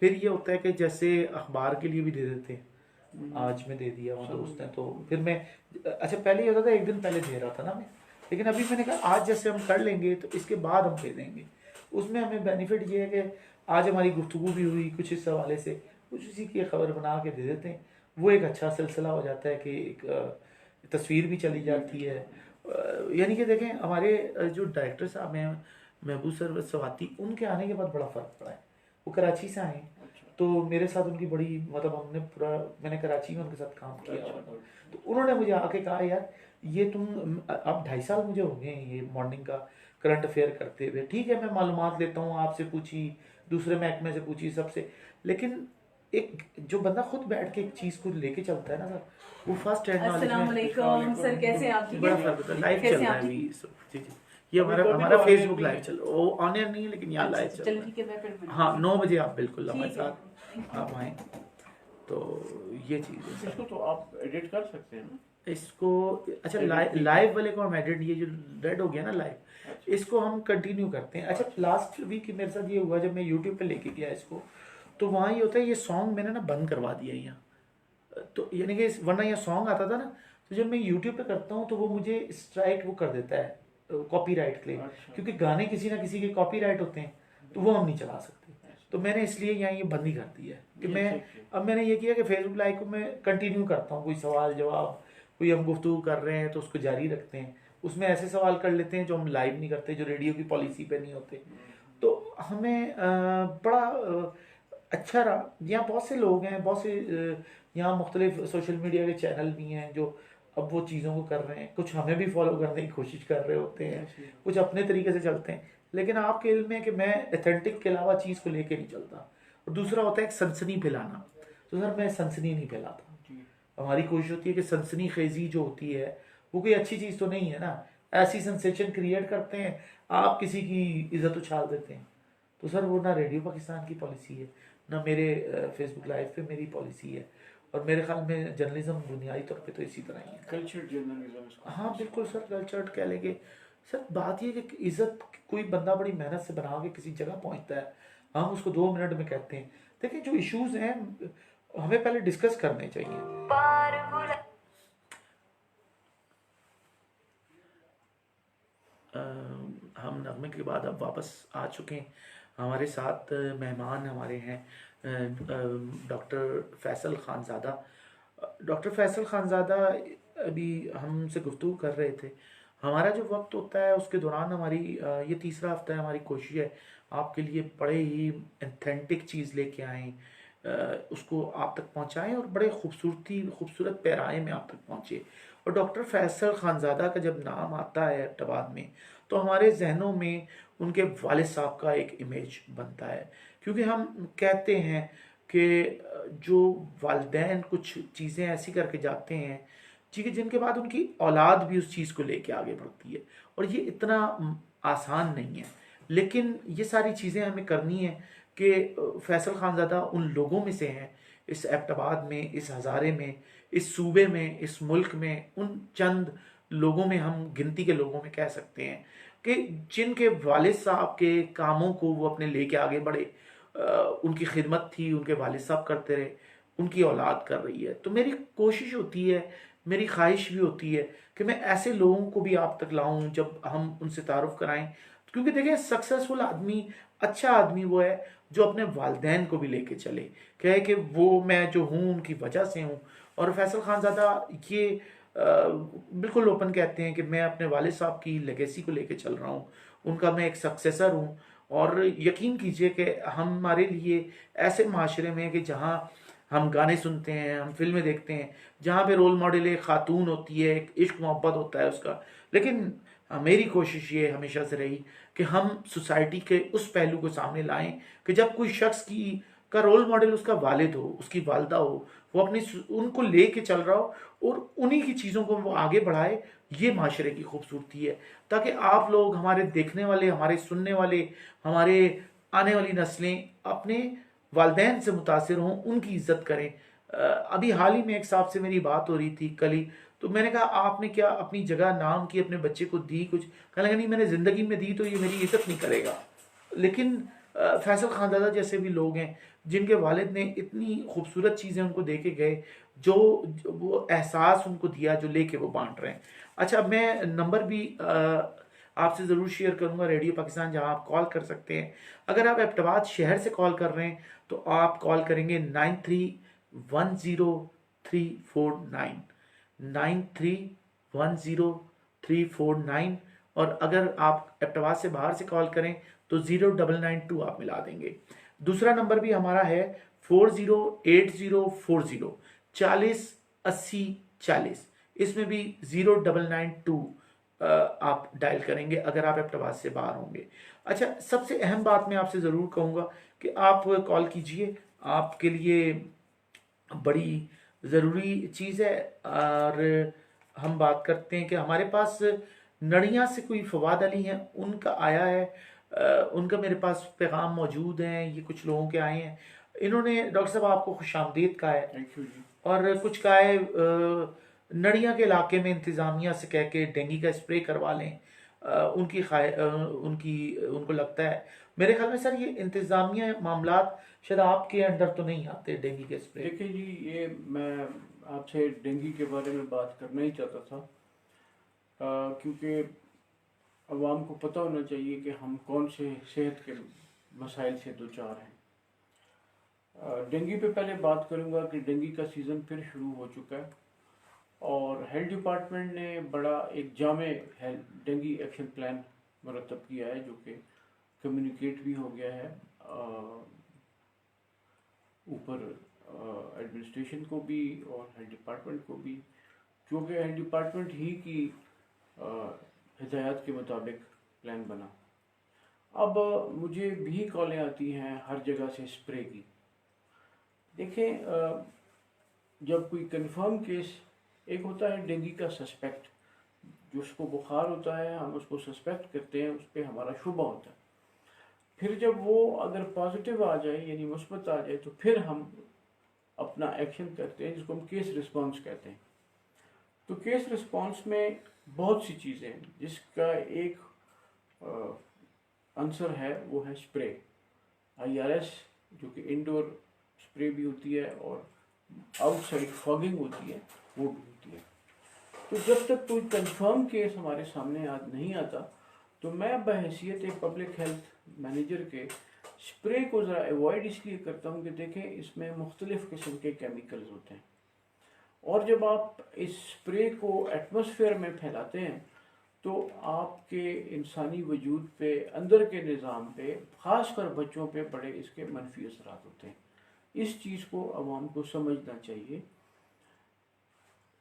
फिर ये होता है कि जैसे अखबार के लिए भी दे देते हैं, आज मैं दे दिया वहाँ दोस्त हैं, तो फिर मैं, अच्छा पहले ये होता था एक दिन पहले दे रहा था ना मैं, लेकिन अभी मैंने कहा आज जैसे हम कर लेंगे तो इसके बाद हम दे देंगे। उसमें हमें बेनिफिट ये है कि आज हमारी गुफ्तगू भी हुई कुछ इस हवाले से, कुछ उसी की खबर बना के दे देते हैं, वो एक अच्छा सिलसिला हो जाता है कि एक तस्वीर भी चली जाती है। यानी कि देखें, हमारे जो डायरेक्टर साहब हैं महबूब सर सवाती, उनके आने के बाद बड़ा फ़र्क पड़ा है। वो कराची से आए, तो मेरे साथ उनकी बड़ी, मतलब हमने पूरा, मैंने कराची में उनके साथ काम किया, तो उन्होंने मुझे आके कहा यार ये तुम, अब 2.5 साल मुझे हो गए हैं ये मॉर्निंग का करंट अफेयर करते हुए, ठीक है मैं मालूमात लेता हूँ, आपसे पूछी, दूसरे महकमे से पूछी, सबसे, लेकिन एक जो बंदा खुद बैठ के एक चीज को लेके चलता है ना सर, वो फर्स्ट हैंड नॉलेज
अस्सलाम
में
वालेकुम सर, कैसे हैं आप? ठीक
बड़ा
है,
फर्क होता है। लाइव
कैसे
चल रहा है
आप?
अभी जी जी, ये हमारा
अभी तो
हमारा
on air
फेसबुक
नहीं
लाइव
है।
चल, वो ऑन एयर नहीं है लेकिन यहाँ लाइव चल
चलो
रहा है।
ठीक है, मैं फिर
हाँ 9 बजे आप बिल्कुल हमारे
ठीक है,
साथ आप आए, तो ये चीज़ है सर।
इसको तो आप एडिट कर सकते हैं ना।
इसको अच्छा,
Edit भी।
लाइव वाले को हम एडिट, ये जो रेड हो गया ना लाइव,
अच्छा।
इसको हम कंटिन्यू करते हैं। अच्छा, लास्ट वीक मेरे साथ ये हुआ जब मैं यूट्यूब पे लेके गया इसको, तो वहाँ ये होता है, ये सॉन्ग मैंने ना बंद करवा दिया यहाँ, तो यानी कि वरना ये सॉन्ग आता था ना, तो जब मैं यूट्यूब पे करता हूँ तो वो मुझे स्ट्राइक वो कर देता है, कॉपीराइट क्लेम,
अच्छा।
क्योंकि गाने किसी ना किसी के कॉपीराइट होते हैं, तो वो हम नहीं चला सकते। तो मैंने इसलिए यहाँ ये बंद ही कर दिया है कि
ये
मैं,
ठीक है।
अब मैंने ये किया कि फेसबुक लाइव को मैं कंटिन्यू करता हूँ, कोई सवाल जवाब, कोई हम गुफ्तगू कर रहे हैं तो उसको जारी रखते हैं, उसमें ऐसे सवाल कर लेते हैं जो हम लाइव नहीं करते, जो रेडियो की पॉलिसी पे नहीं होते। तो हमें बड़ा अच्छा रहा। यहाँ बहुत से लोग हैं, बहुत से यहाँ मुख्तलिफ सोशल मीडिया के चैनल भी हैं जो अब वो चीज़ों को कर रहे हैं, कुछ हमें भी फॉलो करने की कोशिश कर रहे होते हैं,
ऐसे ही।
कुछ अपने तरीके से चलते हैं। लेकिन आपके इल्म में कि मैं एथेंटिक के अलावा चीज़ को लेके नहीं चलता। और दूसरा होता है एक सनसनी फैलाना। तो सर मैं सनसनी नहीं फैलाता।
जी
हमारी कोशिश होती है कि सनसनी खेजी जो होती है वो कोई अच्छी चीज़ तो नहीं है ना। ऐसी सेंसेशन क्रिएट करते हैं, आप किसी की इज्जत उछाल देते हैं। तो सर वो ना रेडियो पाकिस्तान की पॉलिसी है, ना मेरे फेसबुक लाइव पे मेरी पॉलिसी है। और मेरे ख्याल में जर्नलिज्म बुनियादी तौर पे तो इसी तरह ही है।
कल्चर जर्नलिज्म इसको
हाँ बिल्कुल सर, कल्चर्ड कह लेंगे। सर बात ये है कि इज्जत कोई बंदा बड़ी मेहनत से बना के किसी जगह पहुंचता है, हम उसको 2 मिनट में कहते हैं। देखिए जो इश्यूज हैं हमें पहले डिस्कस करने चाहिए। हम नगमे के बाद अब वापस आ चुके हैं। हमारे साथ मेहमान हमारे हैं डॉक्टर फैसल खानज़ादा। डॉक्टर फैसल खानज़ादा अभी हमसे गुफ्तगू कर रहे थे। हमारा जो वक्त होता है उसके दौरान हमारी ये तीसरा हफ्ता है, हमारी कोशिश है आपके लिए बड़े ही ऑथेंटिक चीज़ लेके आएँ, उसको आप तक पहुंचाएं और बड़े खूबसूरत पैराए में आप तक पहुंचे। और डॉक्टर फैसल खानज़ादा का जब नाम आता है एबटाबाद में तो हमारे जहनों में उनके वालिद साहब का एक इमेज बनता है। क्योंकि हम कहते हैं कि जो वालिदैन कुछ चीज़ें ऐसी करके जाते हैं ठीक है जिनके बाद उनकी औलाद भी उस चीज़ को लेके आगे बढ़ती है। और ये इतना आसान नहीं है, लेकिन ये सारी चीज़ें हमें करनी है कि फैसल खानज़ादा उन लोगों में से हैं इस एबटाबाद में, इस हज़ारे में, इस सूबे में, इस मुल्क में, उन चंद लोगों में, हम गिनती के लोगों में कह सकते हैं कि जिनके वालिद साहब के कामों को वो अपने लेके आगे बढ़े। उनकी खिदमत थी, उनके वालिद साहब करते रहे, उनकी औलाद कर रही है। तो मेरी कोशिश होती है, मेरी ख्वाहिश भी होती है कि मैं ऐसे लोगों को भी आप तक लाऊं जब हम उनसे तारुफ कराएं। क्योंकि देखिए सक्सेसफुल आदमी, अच्छा आदमी वो है जो अपने वालदैन को भी लेके चले, कहे कि वो मैं जो हूँ उनकी वजह से हूँ। और फैसल खानज़ादा ये बिल्कुल ओपन कहते हैं कि मैं अपने वालिद साहब की लेगेसी को लेके चल रहा हूँ, उनका मैं एक सक्सेसर हूँ। और यकीन कीजिए कि हमारे लिए ऐसे माशरे में कि जहाँ हम गाने सुनते हैं, हम फिल्में देखते हैं, जहाँ पे रोल मॉडल एक खातून होती है, एक इश्क मोहब्बत होता है उसका। लेकिन मेरी कोशिश ये हमेशा से रही कि हम सोसाइटी के उस पहलू को सामने लाएं कि जब कोई शख्स की का रोल मॉडल उसका वालिद हो, उसकी वालदा हो, वो अपनी उनको लेके चल रहा हो और उन्हीं की चीज़ों को वो आगे बढ़ाए। ये माशरे की खूबसूरती है, ताकि आप लोग, हमारे देखने वाले, हमारे सुनने वाले, हमारे आने वाली नस्लें अपने वालदैन से मुतासिर हों, उनकी इज्जत करें। अभी हाल ही में एक साहब से मेरी बात हो रही थी कल ही, तो मैंने कहा आपने क्या अपनी जगह नाम की अपने बच्चे को दी कुछ? कहने लगा नहीं मैंने ज़िंदगी में दी तो ये मेरी इज्जत नहीं करेगा। लेकिन फैसल खानज़ादा जैसे भी लोग हैं जिनके वालिद ने इतनी खूबसूरत चीज़ें उनको दे के गए, जो वो एहसास उनको दिया जो लेके वो बांट रहे हैं। अच्छा मैं नंबर भी आपसे ज़रूर शेयर करूंगा, रेडियो पाकिस्तान जहां आप कॉल कर सकते हैं। अगर आप एबटाबाद शहर से कॉल कर रहे हैं तो आप कॉल करेंगे 9310 349, 9310 349। और अगर आप एबटाबाद से बाहर से कॉल करें तो 0992 आप मिला देंगे। दूसरा नंबर भी हमारा है 408040 40 80 40। इसमें भी 0992 आप डायल करेंगे अगर आप एबटाबाद से बाहर होंगे। अच्छा सबसे अहम बात मैं आपसे ज़रूर कहूँगा कि आप कॉल कीजिए, आपके लिए बड़ी ज़रूरी चीज़ है। और हम बात करते हैं कि हमारे पास नड़िया से कोई फवाद अली हैं, उनका आया है, उनका मेरे पास पैगाम मौजूद हैं, ये कुछ लोगों के आए हैं। इन्होंने डॉक्टर साहब आपको खुशामदीद कहा है
थैंक यू जी।
और कुछ कहा है नड़िया के इलाके में इंतज़ामिया से कह के डेंगू का स्प्रे करवा लें। उनको लगता है, मेरे ख्याल में सर ये इंतज़ामिया मामलात शायद आपके अंडर तो नहीं आते डेंगू के स्प्रे।
देखिए जी, ये मैं आपसे डेंगू के बारे में बात करना ही चाहता था, क्योंकि अवाम को पता होना चाहिए कि हम कौन से सेहत के मसाइल से दो चार हैं। डेंगू पे पहले बात करूंगा कि डेंगू का सीज़न फिर शुरू हो चुका है और हेल्थ डिपार्टमेंट ने बड़ा एक जामे डेंगू एक्शन प्लान मुरतब किया है, जो कि कम्युनिकेट भी हो गया है ऊपर एडमिनिस्ट्रेशन को भी और हेल्थ डिपार्टमेंट को भी, क्योंकि हेल्थ डिपार्टमेंट ही की हिदायत के मुताबिक प्लान बना। अब मुझे भी कॉलें आती हैं हर जगह से स्प्रे की। देखें, जब कोई कंफर्म केस, एक होता है डेंगू का सस्पेक्ट, जिसको बुखार होता है हम उसको सस्पेक्ट करते हैं, उस पर हमारा शुबा होता है। फिर जब वो अगर पॉजिटिव आ जाए यानी मुस्बत आ जाए तो फिर हम अपना एक्शन करते हैं, जिसको हम केस रिस्पॉन्स कहते हैं। तो केस रिस्पॉन्स में बहुत सी चीज़ें हैं, जिसका एक आंसर है वो है स्प्रे। IRS जो कि इंडोर स्प्रे भी होती है और आउटसाइड फॉगिंग होती है, वो भी होती है। तो जब तक कोई कंफर्म केस हमारे सामने आज नहीं आता तो मैं बहैसियत एक पब्लिक हेल्थ मैनेजर के स्प्रे को ज़रा अवॉइड इसलिए करता हूँ कि देखें इसमें मुख्तलिफ़ किस्म के केमिकल्स होते हैं, और जब आप इस स्प्रे को एटमॉस्फेयर में फैलाते हैं तो आपके इंसानी वजूद पे, अंदर के निज़ाम पे, ख़ासकर बच्चों पे बड़े इसके मनफी असरात होते हैं। इस चीज़ को अवाम को समझना चाहिए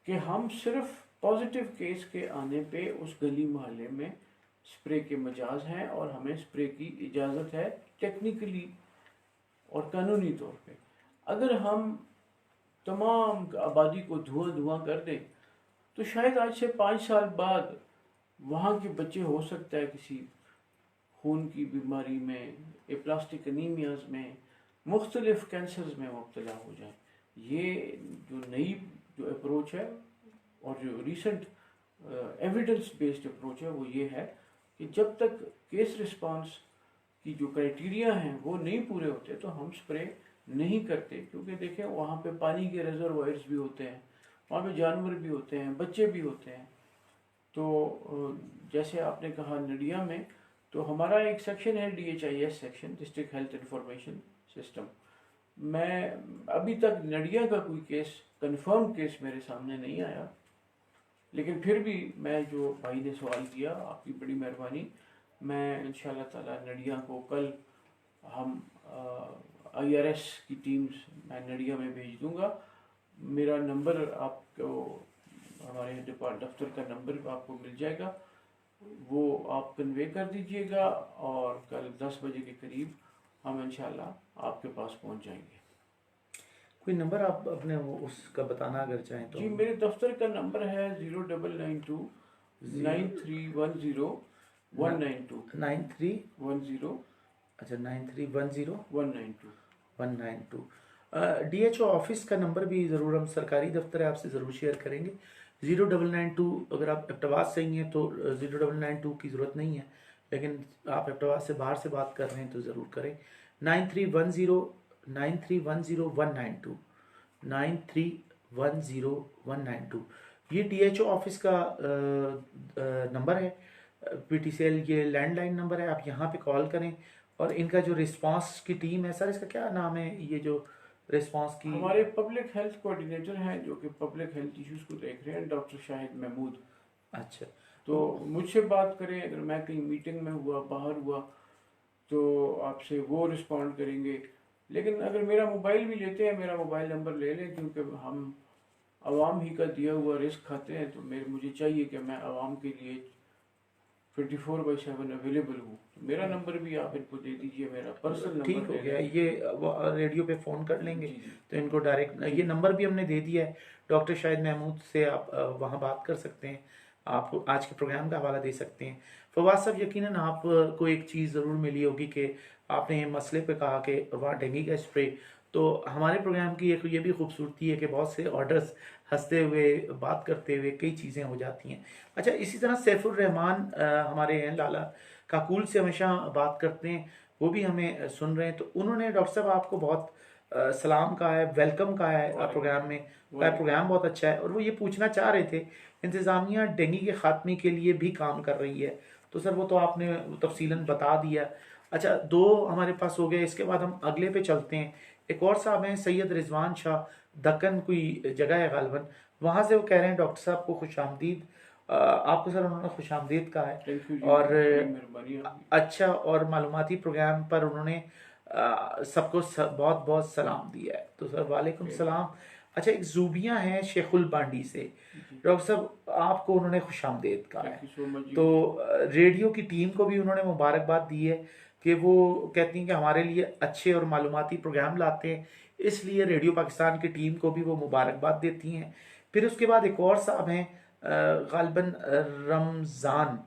कि हम सिर्फ पॉजिटिव केस के आने पे उस गली मोहल्ले में स्प्रे के मजाज हैं और हमें स्प्रे की इजाज़त है टेक्निकली और कानूनी तौर पे। अगर हम तमाम आबादी को धुआं कर दें तो शायद आज से 5 साल बाद वहाँ के बच्चे हो सकता है किसी खून की बीमारी में, एप्लास्टिक एनीमियाज में, मुख्तलिफ कैंसर्स में मुब्तला हो जाए। ये जो नई जो अप्रोच है और जो रिसेंट एविडेंस बेस्ड अप्रोच है वो ये है कि जब तक केस रिस्पांस की जो क्राइटेरिया हैं वो नहीं पूरे होते तो हम स्प्रे नहीं करते। क्योंकि देखें वहाँ पे पानी के रिजर्वायर्स भी होते हैं, वहाँ पे जानवर भी होते हैं, बच्चे भी होते हैं। तो जैसे आपने कहा नडिया में, तो हमारा एक सेक्शन है DHIS section, district health information system. मैं अभी तक नडिया का कोई केस, कंफर्म केस मेरे सामने नहीं आया, लेकिन फिर भी मैं जो भाई ने सवाल किया, आपकी बड़ी मेहरबानी, मैं इंशाल्लाह ताला नडिया को कल हम IRS की टीम्स मैं नडिया में भेज दूंगा। मेरा नंबर आपको, हमारे दफ्तर का नंबर आपको मिल जाएगा, वो आप कन्वे कर दीजिएगा और कल 10 बजे के करीब हम इंशाल्लाह आपके पास पहुंच जाएंगे।
कोई नंबर आप अपने उसका बताना अगर चाहें तो?
जी, मेरे दफ्तर का नंबर है 0992 9310 192
9310।
10
अच्छा, 9310
192।
192। DHO ऑफिस का नंबर भी ज़रूर, हम सरकारी दफ्तर है आपसे ज़रूर शेयर करेंगे। 0992, अगर आप एबटाबाद से ही हैं तो 0992 की ज़रूरत नहीं है, लेकिन आप एबटाबाद से बाहर से बात कर रहे हैं तो ज़रूर करें। 9310 9310 192 9310 192 ये DHO ऑफिस का नंबर है। PTCL ये लैंडलाइन नंबर है, आप यहाँ पे कॉल करें। और इनका जो रिस्पांस की टीम है, सर इसका क्या नाम है, ये जो रिस्पांस की?
हमारे पब्लिक हेल्थ कोऑर्डिनेटर हैं जो कि पब्लिक हेल्थ इश्यूज को देख रहे हैं, डॉक्टर शाहिद महमूद।
अच्छा,
तो मुझसे बात करें, अगर मैं कहीं मीटिंग में हुआ, बाहर हुआ, तो आपसे वो रिस्पॉन्ड करेंगे। लेकिन अगर मेरा मोबाइल भी लेते हैं, मेरा मोबाइल नंबर ले लें, क्योंकि हम आवाम ही का दिया हुआ रिस्क खाते हैं। तो मुझे चाहिए कि मैं आवाम के लिए 24/7 अवेलेबल हूँ। तो मेरा नंबर भी आप इनको दे दीजिए, मेरा पर्सनल नंबर।
ठीक हो गया, ये रेडियो पे फ़ोन कर लेंगे
जी, जी।
तो इनको डायरेक्ट ये नंबर भी हमने दे दिया है। डॉक्टर शाहिद महमूद से आप वहाँ बात कर सकते हैं, आप आज के प्रोग्राम का हवाला दे सकते हैं। फवाद साहब, यकीनन आपको एक चीज़ ज़रूर मिली होगी कि आपने मसले पे कहा कि वहाँ डेंगू का स्प्रे, तो हमारे प्रोग्राम की एक ये भी खूबसूरती है कि बहुत से ऑर्डर्स हंसते हुए, बात करते हुए कई चीज़ें हो जाती हैं। अच्छा, इसी तरह सैफुर रहमान हमारे हैं लाला काकूल से हमेशा बात करते हैं, वो भी हमें सुन रहे हैं। तो उन्होंने डॉक्टर साहब आपको बहुत सलाम कहा है, वेलकम कहा है प्रोग्राम में, प्रोग्राम बहुत अच्छा है। और वो ये पूछना चाह रहे थे, इंतज़ामिया डेंगू के ख़ात्मे के लिए भी काम कर रही है, तो सर वो तो आपने तफसीलन बता दिया। अच्छा, 2 हमारे पास हो गए, इसके बाद हम अगले पे चलते हैं। एक और साहब हैं सैयद रिजवान शाह, दक्कन कोई जगह है गालिबन, वहाँ से वो कह रहे हैं डॉक्टर साहब को खुश आमदीद। आपको सर उन्होंने खुश आमदीद कहा है, और अच्छा और मालूमाती प्रोग्राम पर उन्होंने सबको बहुत बहुत सलाम दिया है। तो सर वालेकुम सलाम। अच्छा, एक जूबियाँ हैं शेखुल बांडी से।
जी,
डॉक्टर साहब, आपको उन्होंने खुशामदीद कहा
थैंक
है।
यू सो मच जी।
तो रेडियो की टीम को भी उन्होंने मुबारकबाद दी है कि वो कहती हैं कि हमारे लिए अच्छे और मालूमाती प्रोग्राम लाते हैं, इसलिए रेडियो पाकिस्तान की टीम को भी वो मुबारकबाद देती हैं। फिर उसके बाद एक और साहब हैं, गालिबन रमज़ान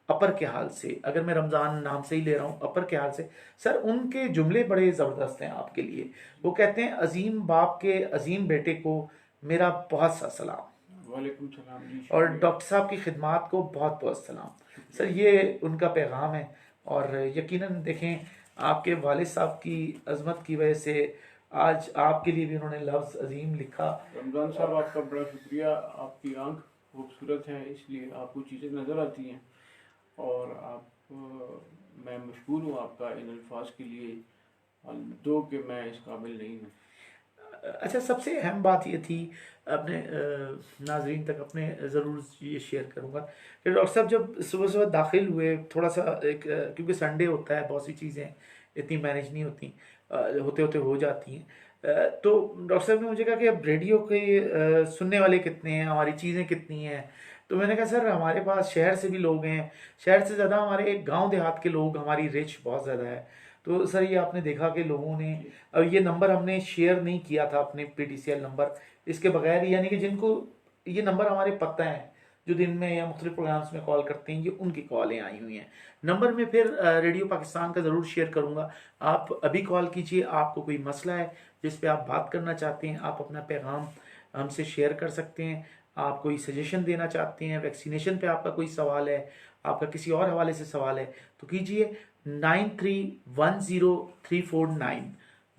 अपर के हाल से, अगर मैं रमज़ान नाम से ही ले रहा हूँ, अपर के हाल से। सर, उनके जुमले बड़े ज़बरदस्त हैं आपके लिए। वो कहते हैं, अजीम बाप के अजीम बेटे को मेरा बहुत सा सलाम,
वालेकुम सलाम जी,
और
शुक्रिया।
डॉक्टर साहब की खिदमत को बहुत बहुत सलाम। सर,
शुक्रिया।
ये उनका पैगाम है। और यकीनन देखें, आपके वालिद साहब की अजमत की वजह से आज आपके लिए भी उन्होंने लफ्ज़ अजीम लिखा।
रमज़ान साहब, आपका बड़ा शुक्रिया। आपकी आंख खूबसूरत है, इसलिए आपको चीज़ें नज़र आती हैं, और मैं मशहूर हूँ आपका इन अल्फाज के लिए, दो कि मैं इस काबिल नहीं हूँ।
अच्छा, सबसे अहम बात ये थी, अपने नाजरीन तक अपने ज़रूर ये शेयर करूँगा कि डॉक्टर साहब जब सुबह सुबह दाखिल हुए, थोड़ा सा एक क्योंकि संडे होता है, बहुत सी चीज़ें इतनी मैनेज नहीं होती, होते होते हो जाती हैं। तो डॉक्टर साहब ने मुझे कहा कि अब रेडियो के सुनने वाले कितने हैं, हमारी चीज़ें कितनी हैं। तो मैंने कहा, सर हमारे पास शहर से भी लोग हैं, शहर से ज़्यादा हमारे गांव देहात के लोग, हमारी रिच बहुत ज़्यादा है। तो सर, ये आपने देखा कि लोगों ने, अब ये नंबर हमने शेयर नहीं किया था अपने PTCL नंबर, इसके बगैर, यानी कि जिनको ये नंबर हमारे पता है, जो दिन में या मुख्तलिफ प्रोग्राम्स में कॉल करते हैं, ये उनकी कॉलें आई हुई हैं। नंबर में फिर रेडियो पाकिस्तान का ज़रूर शेयर करूँगा। आप अभी कॉल कीजिए, आपको कोई मसला है जिस पे आप बात करना चाहते हैं, आप अपना पैगाम हमसे शेयर कर सकते हैं। आप कोई सजेशन देना चाहते हैं, वैक्सीनेशन पे आपका कोई सवाल है, आपका किसी और हवाले से सवाल है, तो कीजिए 9310 349,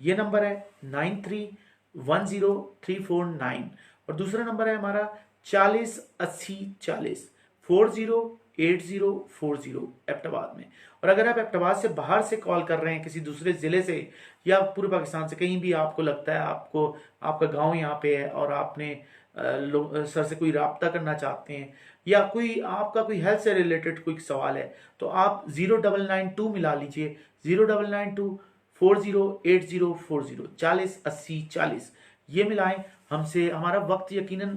ये नंबर है 9310 349। और दूसरा नंबर है हमारा 408040 408040 एबटाबाद में। और अगर आप एबटाबाद से बाहर से कॉल कर रहे हैं, किसी दूसरे ज़िले से या पूरे पाकिस्तान से, कहीं भी आपको लगता है आपको आपका गांव यहाँ पे है और आपने सर से कोई राब्ता करना चाहते हैं, या कोई आपका कोई हेल्थ से रिलेटेड कोई सवाल है, तो आप 0992 मिला लीजिए, 0992 408040 408040, ये मिलाएं हमसे। हमारा वक्त यकीनन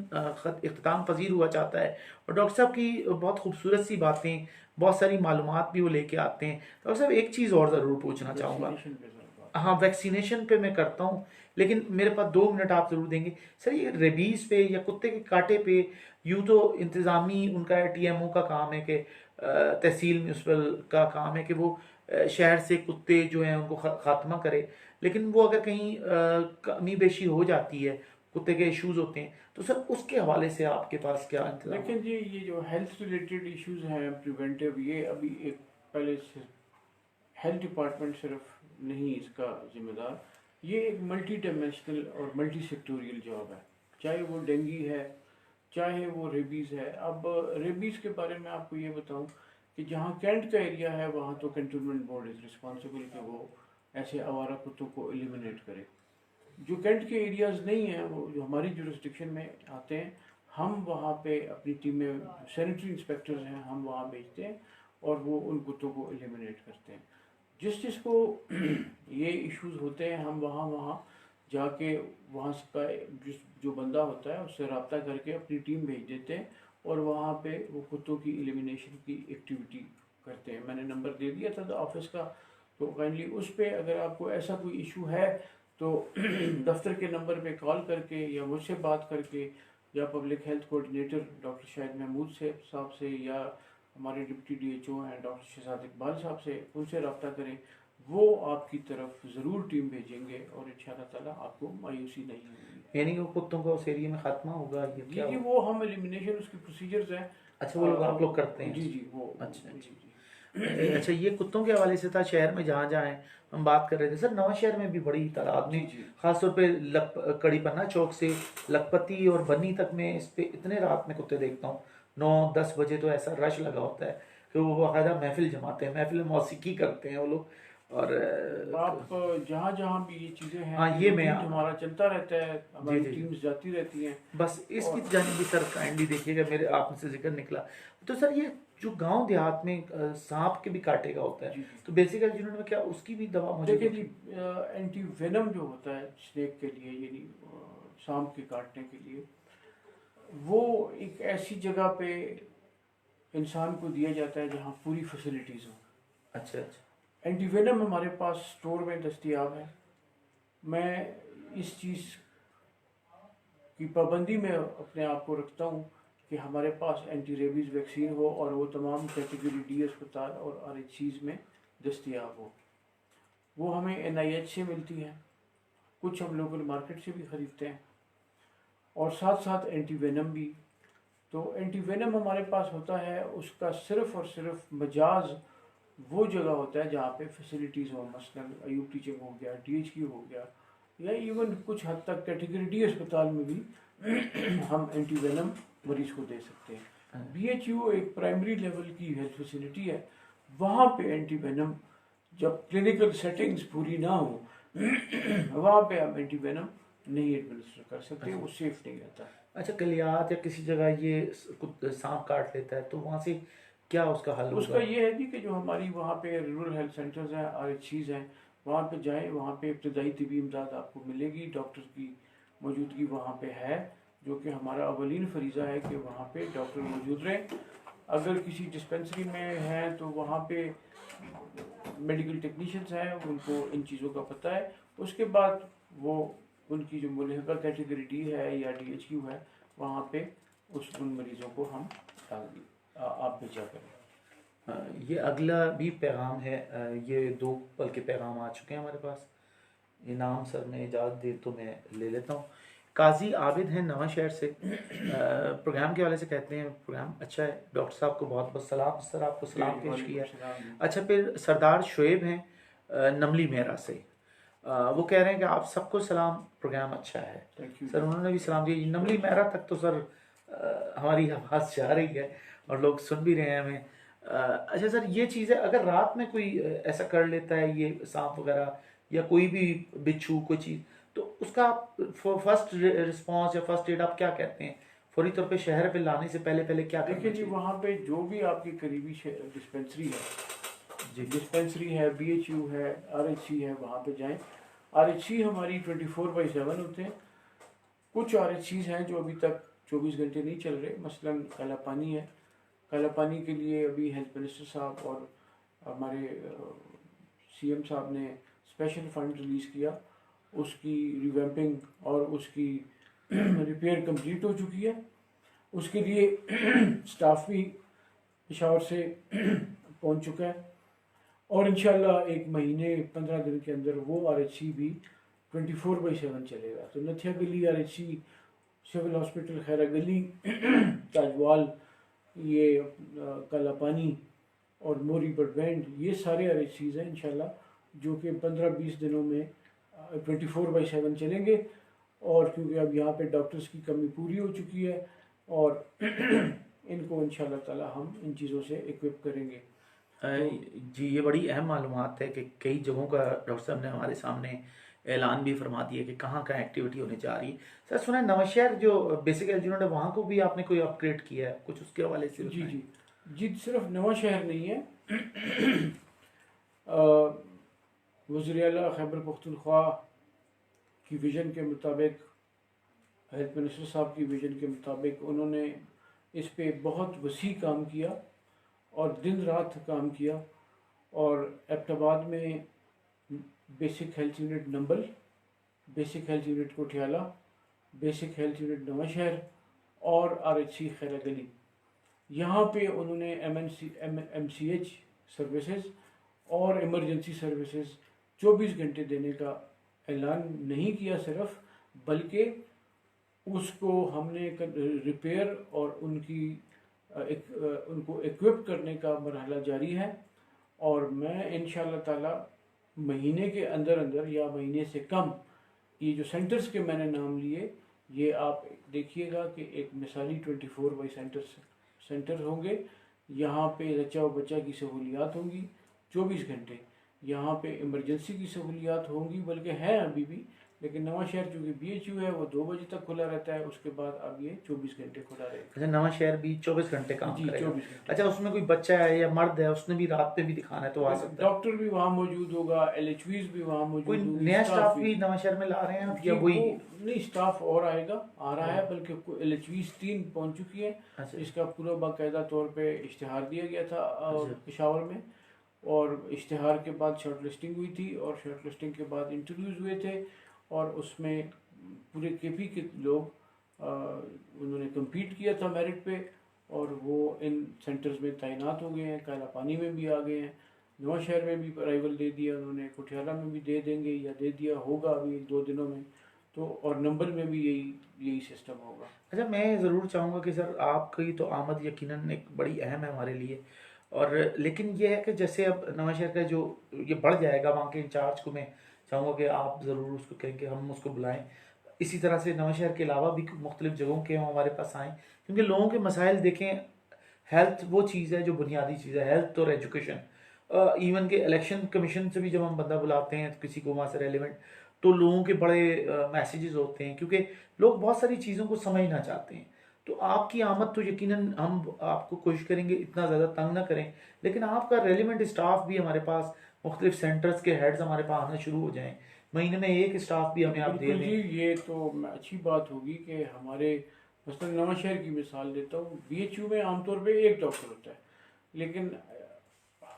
इख्तिताम पजीर हुआ चाहता है, और डॉक्टर साहब की बहुत खूबसूरत सी बातें, बहुत सारी मालूमात भी वो लेके आते हैं। डॉक्टर साहब, एक चीज़ और ज़रूर पूछना चाहूँगा।
वैक्सीनेशन पे सर बात।
हाँ, वैक्सीनेशन पे मैं करता हूँ, लेकिन मेरे पास 2 मिनट आप ज़रूर देंगे। सर, ये रेबीज़ पे या कुत्ते के काटे पे, यूँ तो इंतज़ामी उनका TMO का काम है कि तहसील म्यूनसिपल का काम है कि वो शहर से कुत्ते जो हैं उनको ख़ात्मा करे, लेकिन वो अगर कहीं कमी बेशी हो जाती है, कुत्ते के इश्यूज़ होते हैं, तो सर उसके हवाले से आपके पास क्या इंतज़ाम?
लेकिन जी, ये जो हेल्थ रिलेटेड इश्यूज हैं प्रिवेंटिव, ये अभी एक पहले से हेल्थ डिपार्टमेंट सिर्फ नहीं इसका जिम्मेदार, ये एक मल्टी डायमेंशनल और मल्टी सेक्टोरियल जॉब है। चाहे वो डेंगू है, चाहे वो रेबीज़ है। अब रेबीज़ के बारे में आपको ये बताऊं कि जहाँ कैंट का एरिया है, वहाँ तो कैंटोनमेंट बोर्ड इज़ रिस्पॉन्सिबल कि वो ऐसे आवारा कुत्तों को एलिमिनेट करे। जो कैंट के एरियाज़ नहीं हैं, वो जो हमारी जुरिस्डिक्शन में आते हैं, हम वहाँ पे अपनी टीमें, सैनिटरी इंस्पेक्टर्स हैं, हम वहाँ भेजते हैं और वो उन कुत्तों को एलिमिनेट करते हैं। जिसको ये इश्यूज होते हैं, हम वहाँ वहाँ जाके वहाँ का जो बंदा होता है उससे रब्ता करके अपनी टीम भेज देते हैं, और वहाँ पे वो कुत्तों की एलिमिनेशन की एक्टिविटी करते हैं। मैंने नंबर दे दिया था ऑफिस का, तो काइंडली उस पर अगर आपको ऐसा कोई इशू है तो दफ्तर के नंबर पे कॉल करके या मुझसे बात करके, या public health coordinator doctor Shahid Mahmood sahab से, या हमारे डिप्टी DHO हैं डॉक्टर शहजाद इकबाल साहब से, उनसे रब्ता करें। वो आपकी तरफ ज़रूर टीम भेजेंगे और इंशाअल्लाह ताला आपको मायूसी नहीं होगी।
यानी कि वो कुत्तों का उस एरिया में खात्मा होगा, ये
जी
क्या
जी,
होगा?
वो हम एलिमिनेशन उसकी प्रोसीजर्स हैं।
अच्छा, वो लोग आप लोग करते हैं?
जी जी, वो
अच्छा
जी
अच्छा।
जी।
अच्छा, ये कुत्तों के हवाले से था। शहर में जहाँ जहाँ है हम बात कर रहे थे, सर नवां शहर में भी बड़ी तादाद
जी
में,
जी।
खासतौर पे कड़ी पन्ना चौक से लखपति और बन्नी तक में, इस पे इतने रात में कुत्ते देखता हूँ। 9-10 बजे तो ऐसा रश लगा होता है कि वो बाकायदा महफिल जमाते हैं, महफिल मौसीकी करते हैं वो लोग। और
आप जहाँ जहाँ भी ये चीज़ें हैं,
हाँ, ये मैं
रूटीन हमारा चलता रहता है,
जी
हमारी
जी जी,
टीम्स जाती रहती हैं।
बस इसकी
और
जानिब भी सर काइंडली देखिएगा, मेरे आप से जिक्र निकला। तो सर, ये जो गांव देहात में सांप के भी काटे का होता है,
जी जी,
तो बेसिकली जिन्होंने में क्या उसकी भी दवा मौजूद
देखिए
होती
जी,
है?
एंटी वेनम जो होता है स्नेक के लिए, यानी सांप के काटने के लिए, वो एक ऐसी जगह पे इंसान को दिया जाता है जहाँ पूरी फैसिलिटीज़ हों।
अच्छा अच्छा।
एंटीवेनम हमारे पास स्टोर में दस्तयाब है। मैं इस चीज़ की पाबंदी में अपने आप को रखता हूँ कि हमारे पास एंटी रेबीज़ वैक्सीन हो और वो तमाम कैटेगरी डी अस्पताल और RHCs में दस्तयाब हो। वो हमें NIH से मिलती हैं, कुछ हम लोकल मार्केट से भी ख़रीदते हैं, और साथ साथ एंटीवेनम भी। तो एंटीवेनम हमारे पास होता है, उसका सिर्फ़ और सिर्फ मजाज वो जगह होता है जहाँ पे फैसिलिटीज़ हो, मसलन अयूब टीचिंग हो गया, DHQ हो गया, या इवन कुछ हद तक कैटेगरी डी अस्पताल में भी हम एंटीवेनम मरीज को दे सकते हैं। BHU एक प्राइमरी लेवल की हेल्थ फैसिलिटी है, वहाँ पे एंटीवेनम जब क्लिनिकल सेटिंग्स पूरी ना हो वहाँ पे हम एंटीवेनम नहीं एडमिनिस्टर कर सकते, वो सेफ नहीं रहता।
अच्छा, कलियात या किसी जगह ये सांप काट लेता है तो वहाँ से क्या उसका हल
उसका
होगा?
ये है जी कि जो हमारी वहाँ पे रूरल हेल्थ सेंटर्स हैं, RHCs हैं, वहाँ पे जाएं, वहाँ पे इब्तदाई तिबी इमदाद आपको मिलेगी, डॉक्टर की मौजूदगी वहाँ पे है, जो कि हमारा अवलीन फरीज़ा है कि वहाँ पे डॉक्टर मौजूद रहें। अगर किसी डिस्पेंसरी में हैं तो वहाँ पे मेडिकल टेक्नीशियंस हैं, उनको इन चीज़ों का पता है। उसके बाद वो उनकी जो मुल्हिका कैटेगरी D है या DHQ है, वहाँ पे उन मरीज़ों को हम आप भेजा करें।
ये अगला भी पैगाम है। ये 2 पल के पैगाम आ चुके हैं हमारे पास। इनाम सर ने इजाज़त दे तो मैं ले लेता हूँ। काजी आबिद हैं नवा शहर से। प्रोग्राम के वाले से कहते हैं प्रोग्राम अच्छा है, डॉक्टर साहब को बहुत बहुत सलाम। सर आपको सलाम पेश किया। अच्छा, फिर सरदार शुएब हैं नमली मेरा से। वो कह रहे हैं कि आप सबको सलाम, प्रोग्राम अच्छा है। सर उन्होंने भी सलाम दिया। नमली मेरा तक तो सर हमारी आवाज़ जा रही है और लोग सुन भी रहे हैं हमें। अच्छा सर, ये चीज़ है, अगर रात में कोई ऐसा कर लेता है, ये सांप वगैरह या कोई भी बिच्छू कोई चीज़, तो उसका आप फर्स्ट रिस्पांस या फर्स्ट एड आप क्या कहते हैं? फौरी तौर पे शहर पे लाने से पहले पहले क्या करना
देखिए जी,
चाहिए?
वहाँ पे जो भी आपकी करीबी डिस्पेंसरी है
जी,
डिस्पेंसरी है, BHU है, RHC है, वहाँ पे जाएं। RHC हमारी 24/7 होते हैं। कुछ RHCs हैं जो अभी तक 24 घंटे नहीं चल रहे, मसलन काला पानी है। काला पानी के लिए अभी हेल्थ मिनिस्टर साहब और हमारे CM साहब ने स्पेशल फंड रिलीज़ किया, उसकी रिवैम्पिंग और उसकी रिपेयर कंप्लीट हो चुकी है। उसके लिए स्टाफ भी पेशावर से पहुंच चुका है, और इंशाल्लाह 1 महीने 15 दिन के अंदर वो RHC भी 24/7 चलेगा। तो नथिया गली RHC, सिविल हॉस्पिटल खैरा गली, ताजवाल, ये काला पानी और मोरी बड़बैंड, ये सारे RHCs हैं इंशाल्लाह, जो कि 15-20 दिनों में 24/7 चलेंगे। और क्योंकि अब यहाँ पे डॉक्टर्स की कमी पूरी हो चुकी है, और इनको इंशाल्लाह ताला हम इन चीज़ों से इक्विप करेंगे।
जी, ये बड़ी अहम मालूमात है कि कई जगहों का डॉक्टर साहब ने हमारे सामने ऐलान भी फरमा दिया कि कहाँ कहाँ एक्टिविटी होने जा रही है। सर सुना है नवाशहर जो बेसिक हेल्थ यूनिट है वहाँ को भी आपने कोई अपग्रेड किया है, कुछ उसके हवाले से
जी
बताएं।
जी जी, सिर्फ नवा शहर नहीं है, वज़ीर आला खैबर पख्तूनख्वा की विज़न के मुताबिक, हेल्थ मिनिस्टर साहब की विज़न के मुताबिक उन्होंने इस पे बहुत वसी काम किया और दिन रात काम किया। और एबटाबाद में basic health unit Nambal, basic health unit Kothiala, basic health unit Nawashahr और RHC खैरा गली, यहाँ पे उन्होंने MCH सर्विसेज और इमरजेंसी सर्विसेज 24 घंटे देने का ऐलान नहीं किया सिर्फ, बल्कि उसको हमने रिपेयर और उनको इक्विप करने का मरहला जारी है। और मैं इंशाल्लाह ताला महीने के अंदर अंदर या महीने से कम, ये जो सेंटर्स के मैंने नाम लिए, ये आप देखिएगा कि एक मिसाली 24/7 सेंटर होंगे। यहाँ पे बच्चा व बच्चा की सहूलियात होंगी 24 घंटे। यहाँ पे इमरजेंसी की सहूलियात होंगी, बल्कि हैं अभी भी, लेकिन नवां शहर चूँकि BHU है वो 2 बजे तक खुला रहता है, उसके बाद अब ये 24 घंटे खुला रहेगा।
अच्छा, नवां शहर भी 24 घंटे काम
जी,
करेगा।
24 घंटे।
अच्छा, उसमें कोई बच्चा है या मर्द है, उसने भी रात पे भी दिखाना है तो आ सकता है?
डॉक्टर भी वहाँ मौजूद होगा, LHVs भी वहाँ
कोई
मौजूद होगी,
नया
स्टाफ
स्टाफ
भी।
भी नवां शहर में ला रहे हैं आप
जी
या वही?
वो नहीं, स्टाफ और आएगा, आ रहा है, बल्कि LHVs 3 पहुंच चुकी है।
अच्छा।
इसका पूरा बाकायदा तौर पे इश्तिहार दिया गया था
अच्छा।
पेशावर में, और इश्तिहार के बाद शॉर्ट लिस्टिंग हुई थी, और शॉर्ट लिस्टिंग के बाद इंटरव्यूज़ हुए थे, और उसमें पूरे KP के लोग उन्होंने कम्पीट किया था मेरिट पे, और वो इन सेंटर्स में तैनात हो गए हैं। काला पानी में भी आ गए हैं, नवां शहर में भी अराइवल दे दिया उन्होंने, कुठियाला में भी दे देंगे या दे दिया होगा अभी 1-2 दिनों में, तो और नंबल में भी यही सिस्टम होगा।
अच्छा, मैं ज़रूर चाहूँगा कि सर आपकी तो आमद यकीनन एक बड़ी अहम है हमारे लिए, और लेकिन ये है कि जैसे अब नवां शहर का जो ये बढ़ जाएगा, वहाँ के इंचार्ज को मैं चाहूँगा कि आप ज़रूर उसको कहें कि हम उसको बुलाएं। इसी तरह से नवां शहर के अलावा भी मुख्तलिफ जगहों के हमारे पास आएँ, क्योंकि लोगों के मसाइल देखें, हेल्थ वो चीज़ है जो बुनियादी चीज़ है, हेल्थ और एजुकेशन। इवन के इलेक्शन कमीशन से भी जब हम बंदा बुलाते हैं किसी को वहाँ से रेलिवेंट, तो लोगों के बड़े मैसेजेस होते हैं, क्योंकि लोग बहुत सारी चीज़ों को समझना चाहते हैं। तो आपकी आमद तो यकीनन हम आपको कोशिश करेंगे इतना ज़्यादा तंग ना करें, लेकिन आपका रेलिवेंट स्टाफ भी हमारे पास, मुख्तलिफ सेंटर्स के हेड्स हमारे पास आना शुरू हो जाएं, महीने में एक स्टाफ भी हमें आप दे
बिल्कुल जी,
दें।
ये तो अच्छी बात होगी कि हमारे, मसलन नवां शहर की मिसाल देता हूँ, BHU में आमतौर पे एक डॉक्टर होता है, लेकिन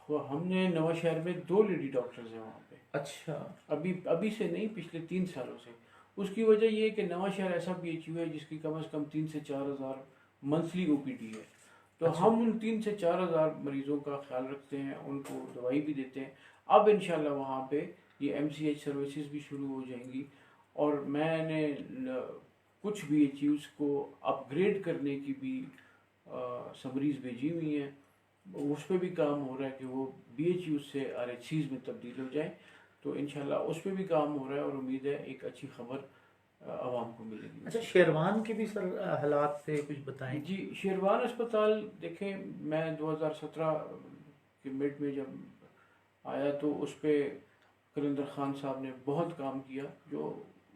हमने नवां शहर में 2 लेडी डॉक्टर्स हैं वहाँ पे।
अच्छा।
अभी से नहीं, पिछले 3 सालों से। उसकी वजह ये है कि नवां शहर ऐसा BHU है जिसकी कम से कम 3 से 4 हज़ार मंथली OPD है, तो
अच्छा।
हम उन 3 से 4 हज़ार मरीजों का ख्याल रखते हैं, उनको दवाई भी देते हैं। अब इंशाल्लाह वहाँ पे ये MCH सर्विसेज भी शुरू हो जाएंगी, और मैंने कुछ BHUs को अपग्रेड करने की भी समरीज भेजी हुई हैं, उस पर भी काम हो रहा है कि वो BHU से RHCs में तब्दील हो जाए, तो इंशाल्लाह उस पर भी काम हो रहा है, और उम्मीद है एक अच्छी खबर आवाम को मिलेगी।
अच्छा, शेरवान के भी सर हालात से कुछ बताएं।
जी, शेरवान अस्पताल देखें, मैं 2017 के मिड में जब आया तो उस पर कलिंदर खान साहब ने बहुत काम किया, जो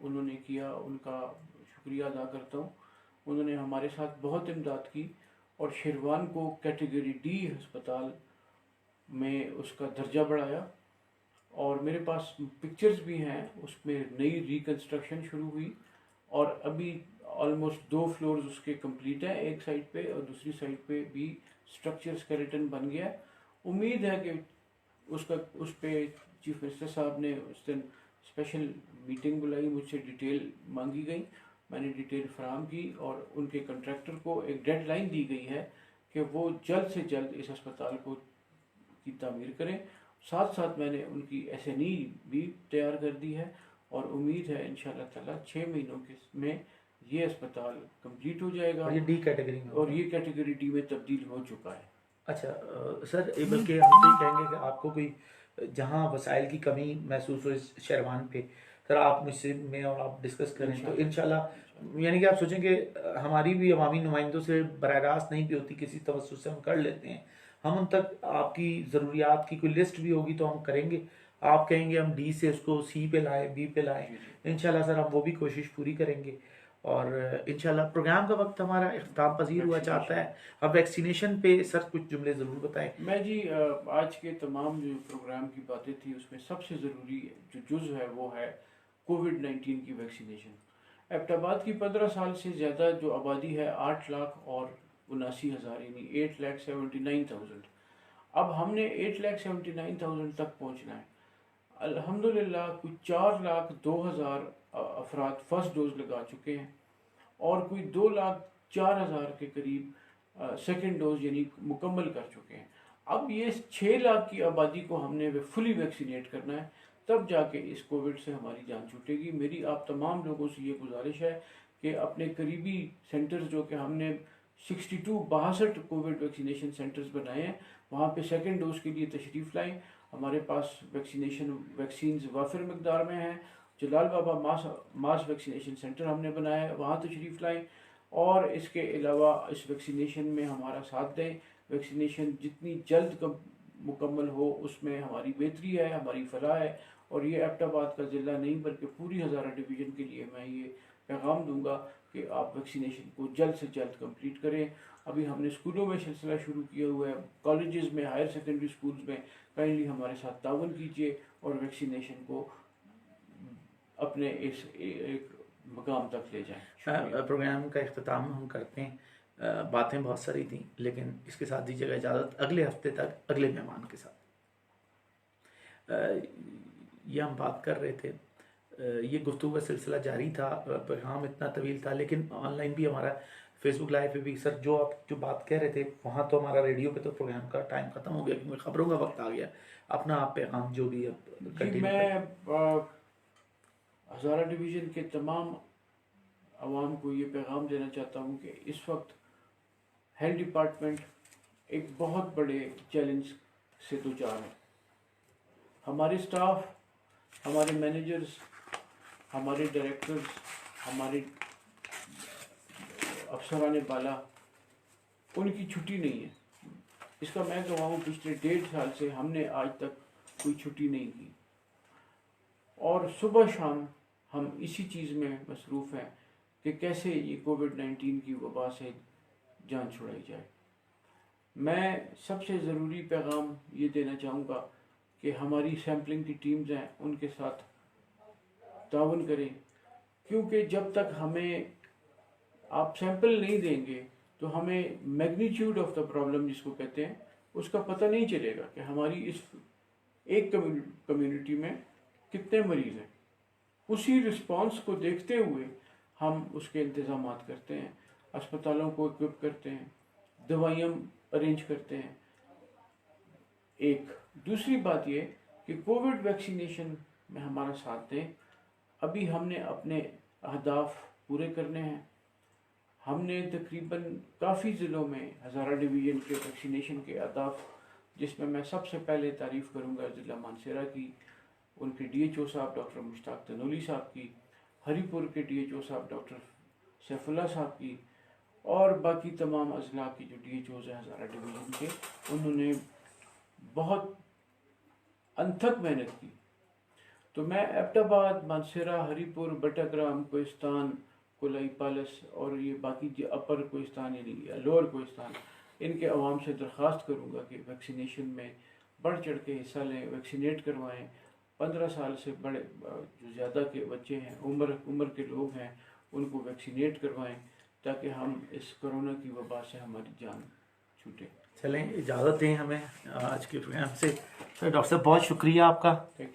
उन्होंने किया उनका शुक्रिया अदा करता हूँ। उन्होंने हमारे साथ बहुत इमदाद की, और शेरवान को कैटेगरी D अस्पताल में उसका दर्जा बढ़ाया, और मेरे पास पिक्चर्स भी हैं, उसमें नई रिकन्स्ट्रक्शन शुरू हुई, और अभी ऑलमोस्ट 2 फ्लोर्स उसके कंप्लीट है एक साइड पे, और दूसरी साइड पे भी स्ट्रक्चर स्केलेटन बन गया है। उम्मीद है कि उस पे चीफ मिनिस्टर साहब ने उस दिन स्पेशल मीटिंग बुलाई, मुझसे डिटेल मांगी गई, मैंने डिटेल फराहम की, और उनके कंट्रैक्टर को एक डेडलाइन दी गई है कि वो जल्द से जल्द इस अस्पताल को की तामीर करें। साथ साथ मैंने उनकी SNE भी तैयार कर दी है, और उम्मीद है इंशाल्लाह ताला 6 महीनों में ये अस्पताल कंप्लीट हो जाएगा,
और ये D कैटेगरी में
और ये कैटेगरी D में तब्दील हो चुका है।
अच्छा सर, बल्कि हम तो ये कहेंगे कि आपको कोई जहाँ वसाइल की कमी महसूस हो इस शेरवान पे, सर आप मुझसे में और आप डिस्कस करें तो इंशाल्लाह, यानी कि आप सोचें कि हमारी भी अवामी नुमाइंदों से बराह रास्त नहीं भी होती, किसी तवज्जुह से हम कर लेते हैं, हम उन तक आपकी ज़रूरियात की कोई लिस्ट भी होगी तो हम करेंगे। आप कहेंगे हम D से उसको C पे लाएँ, B पे लाएँ, इंशाल्लाह सर हम वो भी कोशिश पूरी करेंगे। और इंशाल्लाह प्रोग्राम का वक्त हमारा इख्तिताम पजीर हुआ चाहता है। अब वैक्सीनेशन पे सर कुछ जुमले ज़रूर बताएं।
मैं जी, आज के तमाम जो प्रोग्राम की बातें थी उसमें सबसे ज़रूरी जो जुज़ है वो है कोविड-19 की वैक्सीनेशन। एबटाबाद की 15 साल से ज़्यादा जो आबादी है 8,79,000, यानी 8,79,000। अब हमने 8,79,000 तक पहुंचना है। अल्हम्दुलिल्लाह कुछ 4,02,000 अफराद फर्स्ट डोज लगा चुके हैं, और कोई 2,04,000 के करीब सेकेंड डोज यानी मुकम्मल कर चुके हैं। अब ये 6 लाख की आबादी को हमने फुली वैक्सीनेट करना है, तब जाके इस कोविड से हमारी जान छूटेगी। मेरी आप तमाम लोगों से ये गुजारिश है कि अपने करीबी सेंटर्स, जो कि हमने 62 कोविड वैक्सीनेशन सेंटर्स बनाए हैं, वहाँ पे सेकेंड डोज के लिए तशरीफ़ लाएँ। हमारे पास वैक्सीन वाफिर मकदार में हैं। जलाल बाबा मास वैक्सीनेशन सेंटर हमने बनाया है, वहाँ तशरीफ़ लाएँ, और इसके अलावा इस वैक्सीनेशन में हमारा साथ दें। वैक्सीनेशन जितनी जल्द मुकम्मल हो उसमें हमारी बेहतरी है, हमारी फलाह है, और ये एबटाबाद का ज़िला नहीं बल्कि पूरी हज़ारा डिवीज़न के लिए मैं ये पैगाम दूंगा कि आप वैक्सीनेशन को जल्द से जल्द कंप्लीट करें। अभी हमने स्कूलों में सिलसिला शुरू किया हुआ है, कॉलेजेस में, हायर सेकेंडरी स्कूल्स में काइंडली हमारे साथ ताउन कीजिए और वैक्सीनेशन को अपने इस एक मकाम तक ले जाएं। शुक्रिया।
प्रोग्राम का इख्तिताम हम करते हैं। बातें बहुत सारी थी, लेकिन इसके साथ दीजिएगा इजाज़त अगले हफ्ते तक अगले मेहमान के साथ। ये हम बात कर रहे थे, ये गुफ्तगू का सिलसिला जारी था, पैगाम इतना तवील था, लेकिन ऑनलाइन भी हमारा फेसबुक लाइव पे भी सर जो आप जो बात कह रहे थे वहाँ तो हमारा रेडियो पे तो प्रोग्राम का टाइम ख़त्म हो गया क्योंकि खबरों का वक्त आ गया। अपना आप पैगाम जो भी अब
जी,
कंटिन्यू
मैं हज़ारा डिवीज़न के तमाम आवाम को ये पैगाम देना चाहता हूँ कि इस वक्त हेल्थ डिपार्टमेंट एक बहुत बड़े चैलेंज से दो चार है। हमारे स्टाफ, हमारे मैनेजर्स, हमारे डायरेक्टर्स, हमारे अफसरान बाला, उनकी छुट्टी नहीं है। इसका मैं गवाह हूँ, पिछले 1.5 साल से हमने आज तक कोई छुट्टी नहीं की और सुबह शाम हम इसी चीज़ में मसरूफ़ हैं कि कैसे ये कोविड-19 की वबा से जान छुड़ाई जाए। मैं सबसे ज़रूरी पैगाम ये देना चाहूँगा कि हमारी सैम्पलिंग की टीम्स हैं, उनके साथ ताउन करें, क्योंकि जब तक हमें आप सैंपल नहीं देंगे तो हमें मैग्नीट्यूड ऑफ द प्रॉब्लम जिसको कहते हैं उसका पता नहीं चलेगा कि हमारी इस एक कम्युनिटी में कितने मरीज़ हैं। उसी रिस्पांस को देखते हुए हम उसके इंतज़ाम करते हैं, अस्पतालों को इक्विप करते हैं, दवाइयाँ अरेंज करते हैं। एक दूसरी बात ये कि कोविड वैक्सीनेशन में हमारा साथ दें। अभी हमने अपने अहदाफ पूरे करने हैं। हमने तकरीबन काफ़ी ज़िलों में हज़ारा डिवीज़न के वैक्सीनेशन के अहदाफ, जिसमें मैं सबसे पहले तारीफ़ करूँगा ज़िला मानसरा की, उनके DHO साहब डॉक्टर मुश्ताक तनोली साहब की, हरीपुर के DHO साहब डॉक्टर सैफुल्ला साहब की, और बाकी तमाम अजला के जो DHOs हैं हज़ारा डिवीज़न के, उन्होंने बहुत अनथक मेहनत की। तो मैं एबटाबाद, मानसरा, हरीपुर, बटाग्राम, कोहिस्तान, कोलाई पालस और ये बाकी जो अपर कोहिस्तान यानी लोअर कोहिस्तान, इनके अवाम से दरख्वास्त करूँगा कि वैक्सीनेशन में बढ़ चढ़ के हिस्सा लें, वैक्सीनेट करवाएं। 15 साल से बड़े जो ज़्यादा के बच्चे हैं, उम्र के लोग हैं, उनको वैक्सीनेट करवाएं ताकि हम इस कोरोना की वबा से हमारी जान छूटे।
चलें, इजाज़त दें हमें आज के प्रोग्राम से। सर डॉक्टर साहब बहुत शुक्रिया आपका।
Thank you.